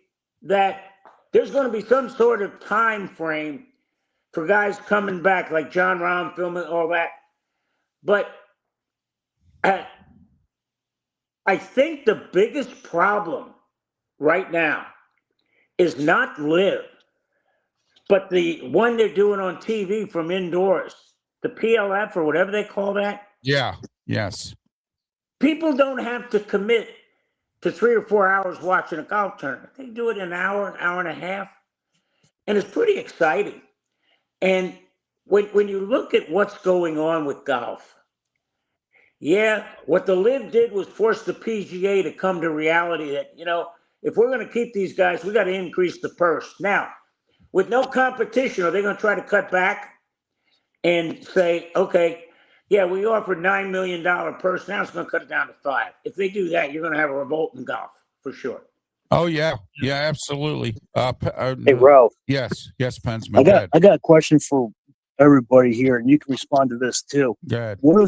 that there's going to be some sort of time frame for guys coming back, like John Rahm filming, all that. But I think the biggest problem right now is not Live, but the one they're doing on TV from indoors, the PLF or whatever they call that. Yeah. Yes. People don't have to commit to 3 or 4 hours watching a golf tournament. They do it in an hour and a half. And it's pretty exciting. And when you look at what's going on with golf, what the Live did was force the PGA to come to reality that, if we're going to keep these guys, we got to increase the purse. Now, with no competition, are they going to try to cut back and say, okay, yeah, we offered $9 million purse. Now it's going to cut it down to $5 million. If they do that, you're going to have a revolt in golf for sure. Oh yeah, absolutely. Hey, Ralph. Yes, Pensman. I got a question for everybody here, and you can respond to this too. Go ahead. What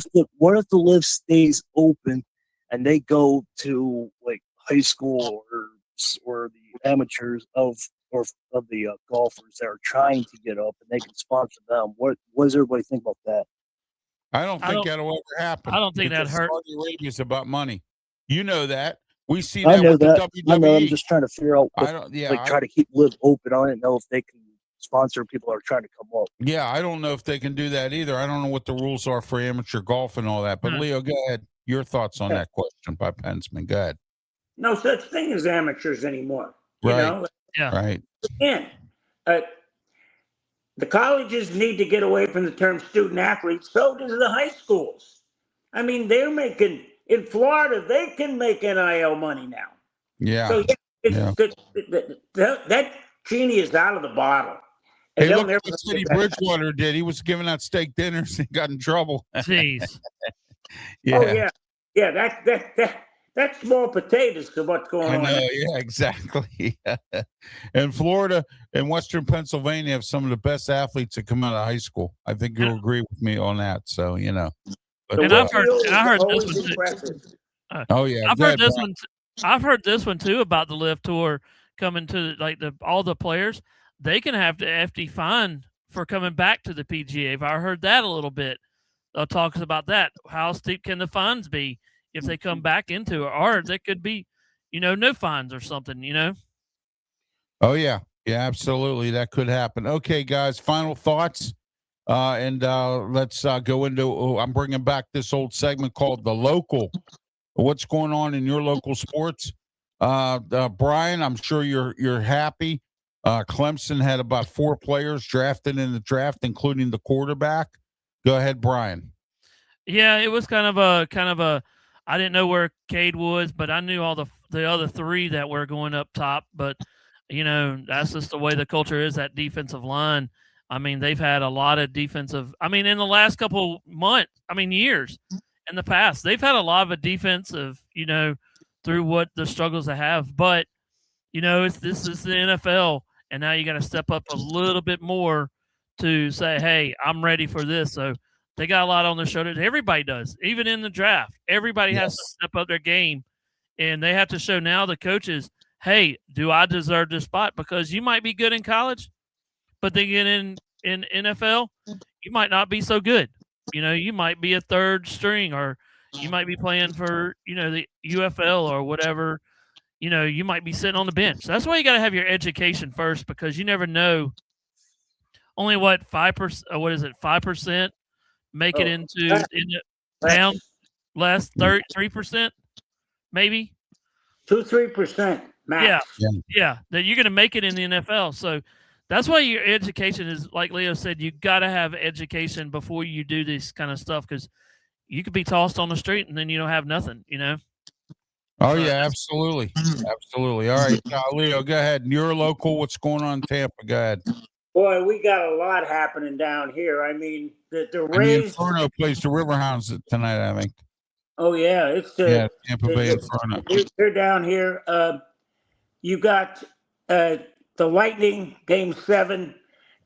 if the lift stays open and they go to like high school or the amateurs of the golfers that are trying to get up, and they can sponsor them? What does everybody think about that? I don't think that'll ever happen. I don't think that hurt. Saudi Arabia is about money. You know that. We see I that know with that. the WWE. I know. I'm just trying to figure out. Try to keep live open. I don't know if they can sponsor people that are trying to come up. Yeah, I don't know if they can do that either. I don't know what the rules are for amateur golf and all that. But Leo, go ahead. Your thoughts on that question by Pensman. Go ahead. No such thing as amateurs anymore. Right. You know? Yeah. Right. Again, the colleges need to get away from the term student athlete. So does the high schools. I mean, they're making in Florida. They can make NIL money now. Yeah. So that genie is out of the bottle. Hey, look what City Bridgewater did. He was giving out steak dinners and got in trouble. Jeez. Yeah. Oh yeah. That's small potatoes to what's going on. Yeah, exactly. And Florida and Western Pennsylvania have some of the best athletes that come out of high school. I think you'll agree with me on that. So, you know. But, and I've heard this one too. Oh yeah. I've heard this one too about the Lift Tour coming to all the players. They can have the FD fine for coming back to the PGA. I heard that a little bit. Talks about that. How steep can the fines be if they come back into it? Or there could be, no fines or something, Oh, yeah. Yeah, absolutely. That could happen. Okay, guys, final thoughts. And let's go into, I'm bringing back this old segment called The Local. What's going on in your local sports? Brian, I'm sure you're happy. Clemson had about 4 players drafted in the draft, including the quarterback. Go ahead, Brian. Yeah, it was kind of a. I didn't know where Cade was, but I knew all the other 3 that were going up top. But that's just the way the culture is. That defensive line. I mean, they've had a lot of defensive. I mean, in the last couple months. I mean, years in the past, they've had a lot of a defensive. Through what the struggles they have, but this is the NFL, and now you got to step up a little bit more to say, hey, I'm ready for this. So they got a lot on their shoulders. Everybody does, even in the draft. Everybody has to step up their game, and they have to show now the coaches, hey, do I deserve this spot? Because you might be good in college, but then get in NFL, you might not be so good. You might be a third string, or you might be playing for, the UFL or whatever. You might be sitting on the bench. That's why you got to have your education first, because you never know. Only 5%? What is it? 5% make it into down less 3%, maybe 2-3% max. Yeah. That you're going to make it in the NFL. So that's why your education is, like Leo said, you got to have education before you do this kind of stuff, because you could be tossed on the street and then you don't have nothing. Oh, yeah, absolutely. Absolutely. All right, Leo, go ahead. You're local. What's going on in Tampa? Go ahead. Boy, we got a lot happening down here. I mean, the Rays. Inferno plays the Riverhounds tonight, I think. Oh, yeah. It's Tampa Bay Inferno. They're down here. You got the Lightning, Game 7.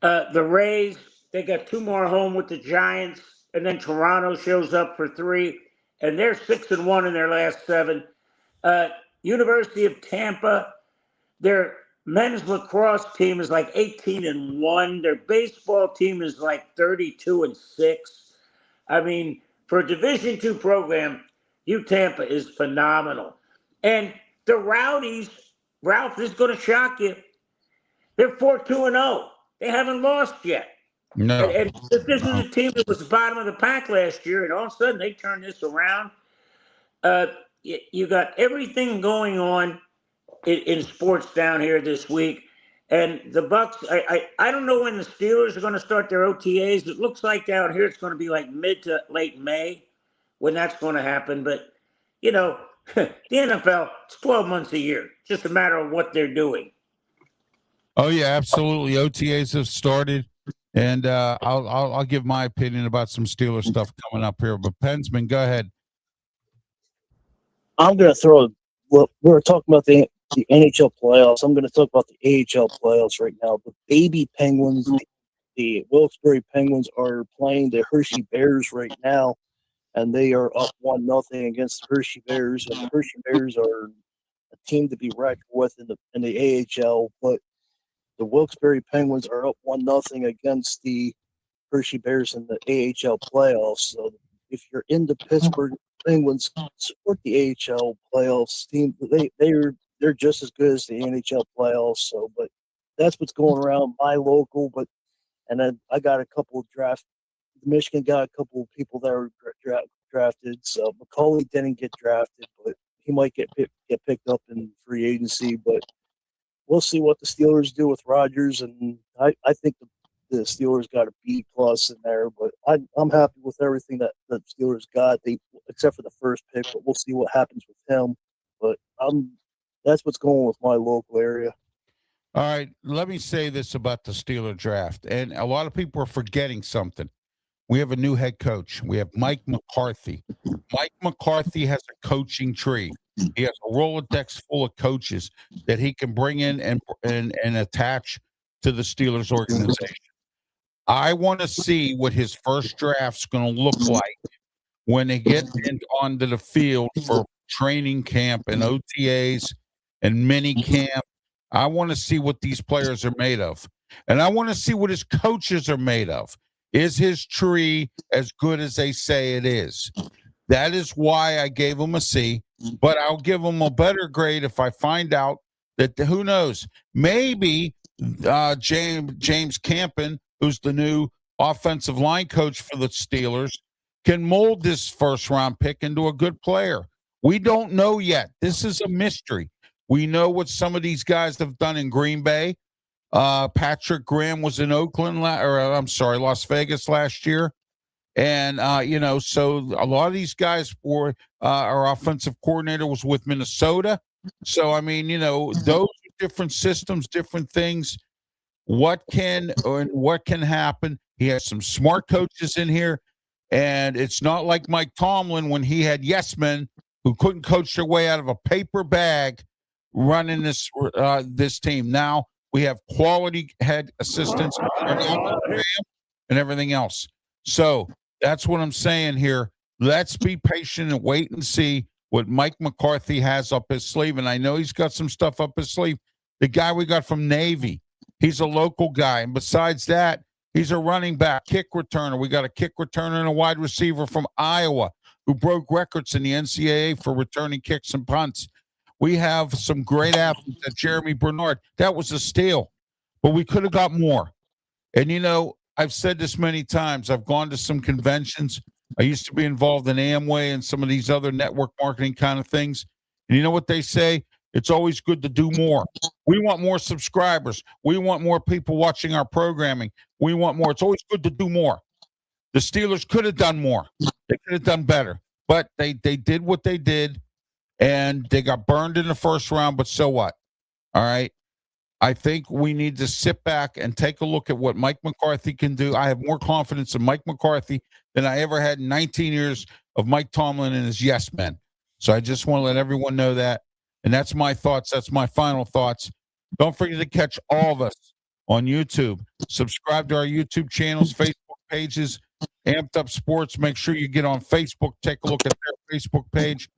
The Rays, they got 2 more home with the Giants. And then Toronto shows up for 3. And they're 6-1 in their last 7. University of Tampa, their men's lacrosse team is like 18-1. Their baseball team is like 32-6. I mean, for a Division II program, Tampa is phenomenal. And the Rowdies, Ralph, this is going to shock you. They're 4-2-0. They haven't lost yet. No. And this is a team that was the bottom of the pack last year, and all of a sudden they turned this around. You got everything going on in sports down here this week, and the Bucks. I don't know when the Steelers are going to start their OTAs. It looks like down here it's going to be like mid to late May when that's going to happen. But the NFL, it's 12 months a year. It's just a matter of what they're doing. Oh yeah, absolutely. OTAs have started, and I'll give my opinion about some Steelers stuff coming up here. But Pensman, go ahead. I'm going to throw. Well, we were talking about the NHL playoffs. I'm going to talk about the AHL playoffs right now. The baby Penguins, the Wilkes-Barre Penguins, are playing the Hershey Bears right now, and they are up 1-0 against the Hershey Bears. And the Hershey Bears are a team to be reckoned with in the AHL, but the Wilkes-Barre Penguins are up 1-0 against the Hershey Bears in the AHL playoffs. So if you're in the Pittsburgh Penguins, support the AHL playoffs team. They're just as good as the NHL playoffs. So, but that's what's going around my local. And then I got a couple of Michigan got a couple of people that were drafted. So McCauley didn't get drafted, but he might get picked up in free agency. But we'll see what the Steelers do with Rodgers, and I think the Steelers got a B+ in there. But I'm happy with everything that the Steelers got, except for the first pick. But we'll see what happens with him. But that's what's going on with my local area. All right, let me say this about the Steeler draft, and a lot of people are forgetting something. We have a new head coach. We have Mike McCarthy. Mike McCarthy has a coaching tree. He has a Rolodex full of coaches that he can bring in and attach to the Steelers organization. I want to see what his first draft's going to look like when they get onto the field for training camp and OTAs and mini camp. I want to see what these players are made of. And I want to see what his coaches are made of. Is his tree as good as they say it is? That is why I gave him a C, but I'll give him a better grade if I find out that, who knows, maybe James Campen, who's the new offensive line coach for the Steelers, can mold this first-round pick into a good player. We don't know yet. This is a mystery. We know what some of these guys have done in Green Bay. Patrick Graham was in Las Vegas last year. And, so a lot of these guys our offensive coordinator was with Minnesota. So, I mean, those are different systems, different things. What can happen? He has some smart coaches in here. And it's not like Mike Tomlin when he had yes men who couldn't coach their way out of a paper bag running this team. Now we have quality head assistants and everything else. So that's what I'm saying here. Let's be patient and wait and see what Mike McCarthy has up his sleeve. And I know he's got some stuff up his sleeve. The guy we got from Navy, he's a local guy. And besides that, he's a running back, kick returner. We got a kick returner and a wide receiver from Iowa who broke records in the NCAA for returning kicks and punts. We have some great athletes at Jeremy Bernard. That was a steal, but we could have got more. And, I've said this many times. I've gone to some conventions. I used to be involved in Amway and some of these other network marketing kind of things. And you know what they say? It's always good to do more. We want more subscribers. We want more people watching our programming. We want more. It's always good to do more. The Steelers could have done more. They could have done better. But they did what they did, and they got burned in the first round, but so what? All right? I think we need to sit back and take a look at what Mike McCarthy can do. I have more confidence in Mike McCarthy than I ever had in 19 years of Mike Tomlin and his yes men. So I just want to let everyone know that. And that's my thoughts. That's my final thoughts. Don't forget to catch all of us on YouTube. Subscribe to our YouTube channels, Facebook pages, Amped Up Sports. Make sure you get on Facebook. Take a look at their Facebook page.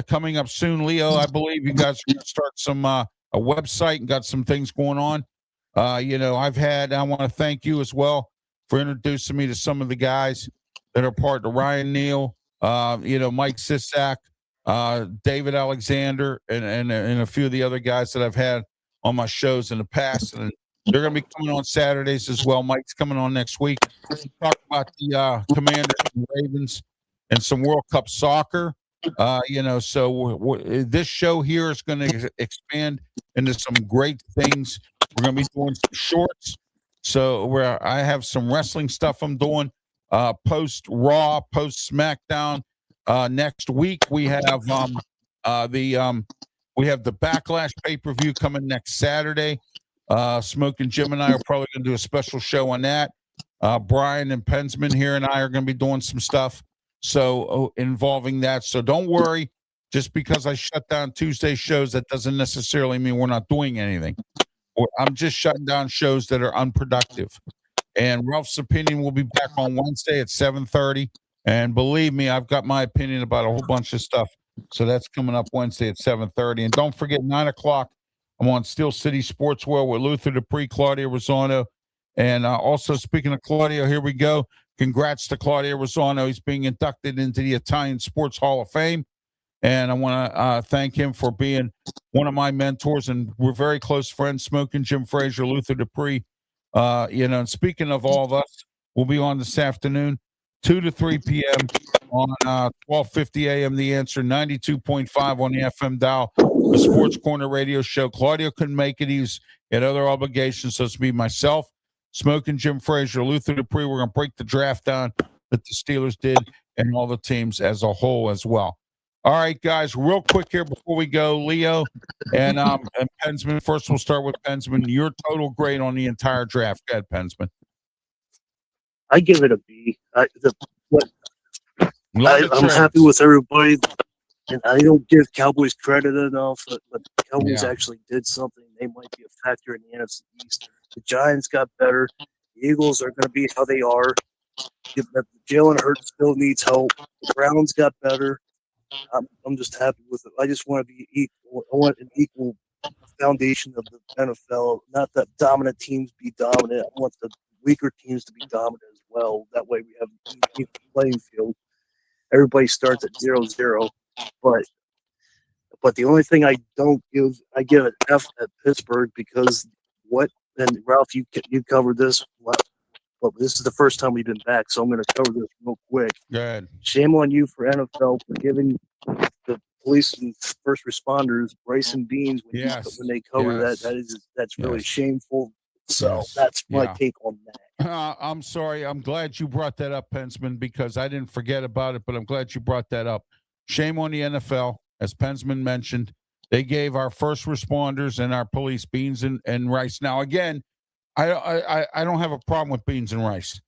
Coming up soon, Leo, I believe you guys are going to start some a website and got some things going on. I want to thank you as well for introducing me to some of the guys that are part of Ryan Neal, Mike Sisak, David Alexander, and a few of the other guys that I've had on my shows in the past. And they're going to be coming on Saturdays as well. Mike's coming on next week. Talk about the Commanders and Ravens and some World Cup soccer. So this show here is going to expand into some great things. We're going to be doing some shorts. So where I have some wrestling stuff I'm doing, post Raw, post SmackDown. Next week we have we have the Backlash pay-per-view coming next Saturday. Smoking Jim and I are probably going to do a special show on that. Brian and Pensman here and I are going to be doing some stuff involving that. So don't worry. Just because I shut down Tuesday shows, that doesn't necessarily mean we're not doing anything. I'm just shutting down shows that are unproductive. And Ralph's opinion will be back on Wednesday at 7:30. And believe me, I've got my opinion about a whole bunch of stuff. So that's coming up Wednesday at 7:30. And don't forget, 9 o'clock, I'm on Steel City Sports World with Luther Dupree, Claudia Rosano. And also, speaking of Claudio, here we go. Congrats to Claudio Rosano. He's being inducted into the Italian Sports Hall of Fame. And I want to thank him for being one of my mentors. And we're very close friends, Smoking Jim Frazier, Luther Dupree. And speaking of all of us, we'll be on this afternoon, 2 to 3 p.m. on 1250 a.m. The Answer, 92.5 on the FM dial, the Sports Corner radio show. Claudio couldn't make it. He had other obligations, so it's me, myself, Smoking Jim Frazier, Luther Dupree. We're going to break the draft down that the Steelers did and all the teams as a whole as well. All right, guys, real quick here before we go, Leo and Pensman. First, we'll start with Pensman. Your total grade on the entire draft. Go ahead, Pensman. I give it a B. I'm happy with everybody, and I don't give Cowboys credit enough, but the Cowboys actually did something. They might be a factor in the NFC East. The Giants got better. The Eagles are going to be how they are. Jalen Hurts still needs help. The Browns got better. I'm just happy with it. I just want to be equal. I want an equal foundation of the NFL. Not that dominant teams be dominant. I want the weaker teams to be dominant as well. That way we have an equal playing field. Everybody starts at 0-0. But the only thing I give an F at Pittsburgh because and Ralph, you covered this. But this is the first time we've been back, so I'm going to cover this real quick. Go ahead. Shame on you for NFL for giving the police and first responders rice and beans when they cover that. That's really shameful. So that's my take on that. I'm sorry. I'm glad you brought that up, Pensman, because I didn't forget about it, but I'm glad you brought that up. Shame on the NFL. As Pensman mentioned, they gave our first responders and our police beans and rice. Now, again, I don't have a problem with beans and rice,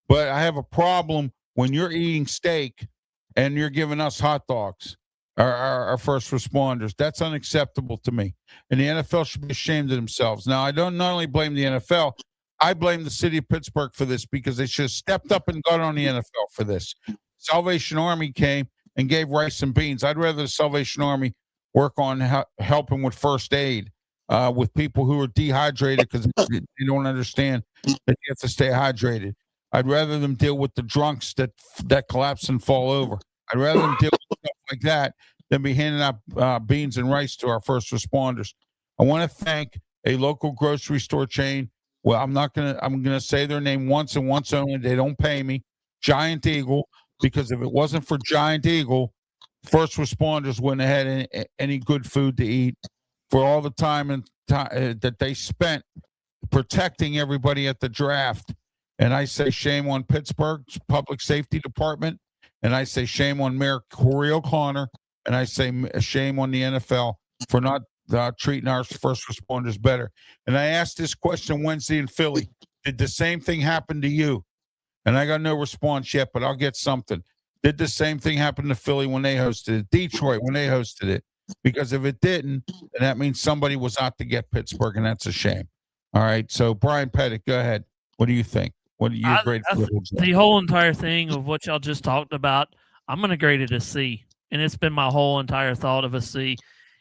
but I have a problem when you're eating steak and you're giving us hot dogs, our first responders. That's unacceptable to me. And the NFL should be ashamed of themselves. Now, I don't not only blame the NFL, I blame the city of Pittsburgh for this because they should have stepped up and got on the NFL for this. Salvation Army came and gave rice and beans. I'd rather the Salvation Army work on helping with first aid. With people who are dehydrated because they don't understand that you have to stay hydrated. I'd rather them deal with the drunks that collapse and fall over. I'd rather them deal with stuff like that than be handing out beans and rice to our first responders. I want to thank a local grocery store chain. Well, I'm going to say their name once and once only. They don't pay me. Giant Eagle, because if it wasn't for Giant Eagle, first responders wouldn't have had any good food to eat. For all the time that they spent protecting everybody at the draft. And I say shame on Pittsburgh's public safety department. And I say shame on Mayor Corey O'Connor. And I say shame on the NFL for not treating our first responders better. And I asked this question Wednesday in Philly. Did the same thing happen to you? And I got no response yet, but I'll get something. Did the same thing happen to Philly when they hosted it? Detroit when they hosted it? Because if it didn't, then that means somebody was out to get Pittsburgh, and that's a shame. All right. So, Brian Pettit, go ahead. What do you think? What do you grade for the whole entire thing of what y'all just talked about? I'm going to grade it a C, and it's been my whole entire thought of a C.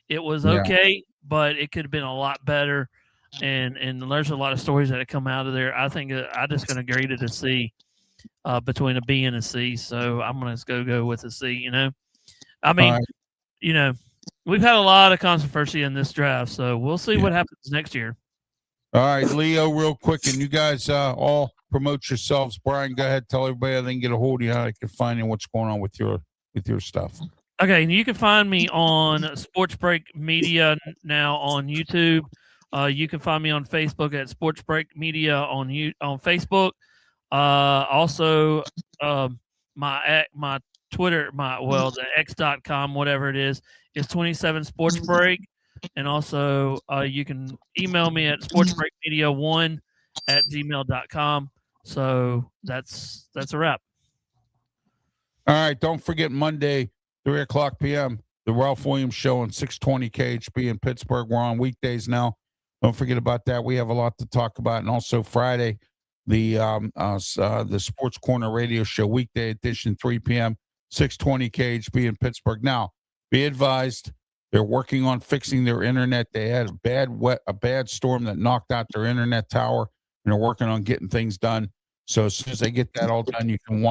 It was okay, but it could have been a lot better, and there's a lot of stories that have come out of there. I think I'm just going to grade it a C, between a B and a C. So I'm going to go with a C. I mean, we've had a lot of controversy in this draft, so we'll see what happens next year. All right, Leo, real quick, and you guys all promote yourselves. Brian, go ahead, tell everybody how they can get a hold of you, how they can find you, what's going on with your stuff. Okay, and you can find me on Sports Break Media now on YouTube. You can find me on Facebook at Sports Break Media on Facebook. Also, my Twitter, the x.com, whatever it is 27 Sports Break. And also you can email me at sportsbreakmedia1@gmail.com. So that's a wrap. All right. Don't forget Monday, 3:00 p.m., the Ralph Williams Show on 620 KHB in Pittsburgh. We're on weekdays now. Don't forget about that. We have a lot to talk about. And also Friday, the Sports Corner Radio Show, weekday edition, 3 p.m., 620 KHB in Pittsburgh. Now, be advised, they're working on fixing their internet. They had a bad storm that knocked out their internet tower, and they're working on getting things done. So as soon as they get that all done, you can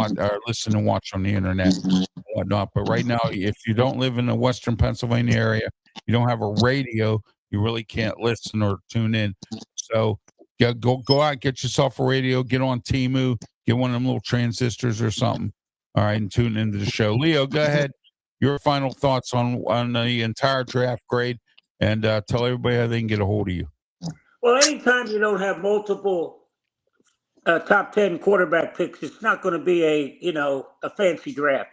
listen and watch on the internet and whatnot. But right now, if you don't live in the Western Pennsylvania area, you don't have a radio, you really can't listen or tune in. So go out, get yourself a radio, get on Temu, get one of them little transistors or something. All right, and tune into the show. Leo, go ahead. Your final thoughts on the entire draft grade, and tell everybody how they can get a hold of you. Well, anytime you don't have multiple top 10 quarterback picks, it's not going to be a fancy draft.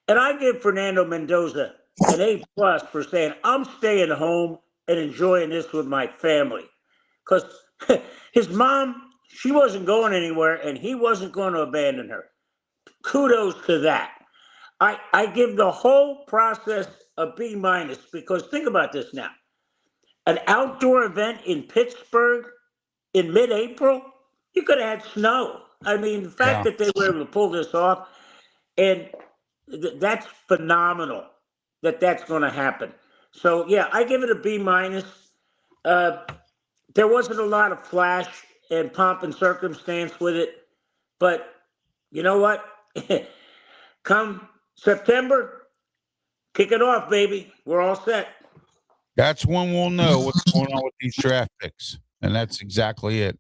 And I give Fernando Mendoza an A+ for saying, I'm staying home and enjoying this with my family. Because his mom, she wasn't going anywhere, and he wasn't going to abandon her. Kudos to that. I give the whole process a B- because think about this now. An outdoor event in Pittsburgh in mid-April, you could have had snow. I mean, the fact that they were able to pull this off, and that's phenomenal that's going to happen. So, yeah, I give it a B-. There wasn't a lot of flash and pomp and circumstance with it, but you know what? Come September, kick it off, baby. We're all set. That's when we'll know what's going on with these draft picks, and that's exactly it.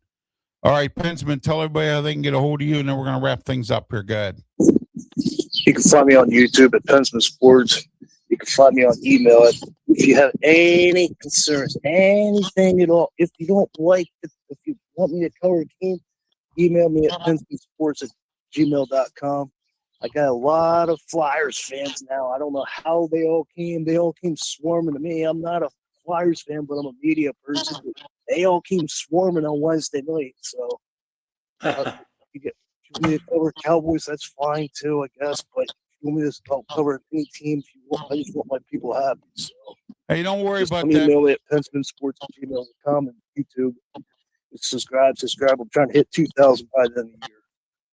All right, Pensman, tell everybody how they can get a hold of you, and then we're going to wrap things up here. Go ahead. You can find me on YouTube at Pensman Sports. You can find me on email. If you have any concerns, anything at all, if you don't like it, if you want me to cover a team, email me at pensmansports@gmail.com. I got a lot of Flyers fans now. I don't know how they all came. They all came swarming to me. I'm not a Flyers fan, but I'm a media person. They all came swarming on Wednesday night. So you me to cover Cowboys, that's fine too, I guess. But if you want me to cover any team, I just want my people happy. So hey, don't worry about that. Email me at pensmansports@gmail.com and YouTube. Subscribe. I'm trying to hit 2,000 by the end of the year.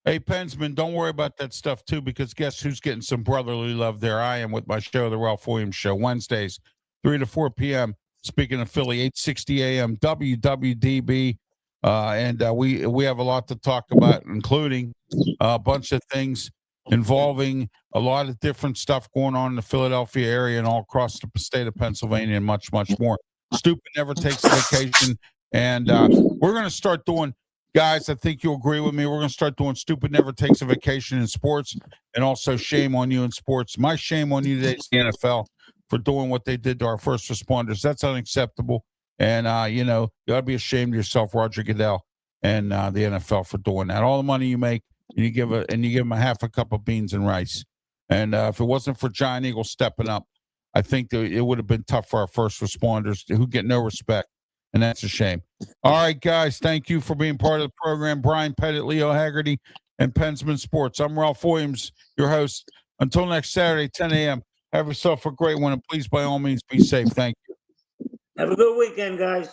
Hey, Pensman, don't worry about that stuff, too, because guess who's getting some brotherly love there? I am with my show, The Ralph Williams Show, Wednesdays, 3 to 4 p.m. Speaking of Philly, 860 a.m., WWDB. And we have a lot to talk about, including a bunch of things involving a lot of different stuff going on in the Philadelphia area and all across the state of Pennsylvania and much, much more. Stupid never takes a vacation. And we're going to start doing – guys, I think you'll agree with me. We're going to start doing Stupid Never Takes a Vacation in sports, and also Shame on You in sports. My shame on you today is the NFL for doing what they did to our first responders. That's unacceptable. And, you ought to be ashamed of yourself, Roger Goodell, and the NFL for doing that. All the money you make, and you give them a half a cup of beans and rice. And if it wasn't for Giant Eagle stepping up, I think that it would have been tough for our first responders who get no respect. And that's a shame. All right, guys, thank you for being part of the program. Brian Pettit, Leo Haggerty, and Pensman Sports. I'm Ralph Williams, your host. Until next Saturday, 10 a.m., have yourself a great one, and please, by all means, be safe. Thank you. Have a good weekend, guys.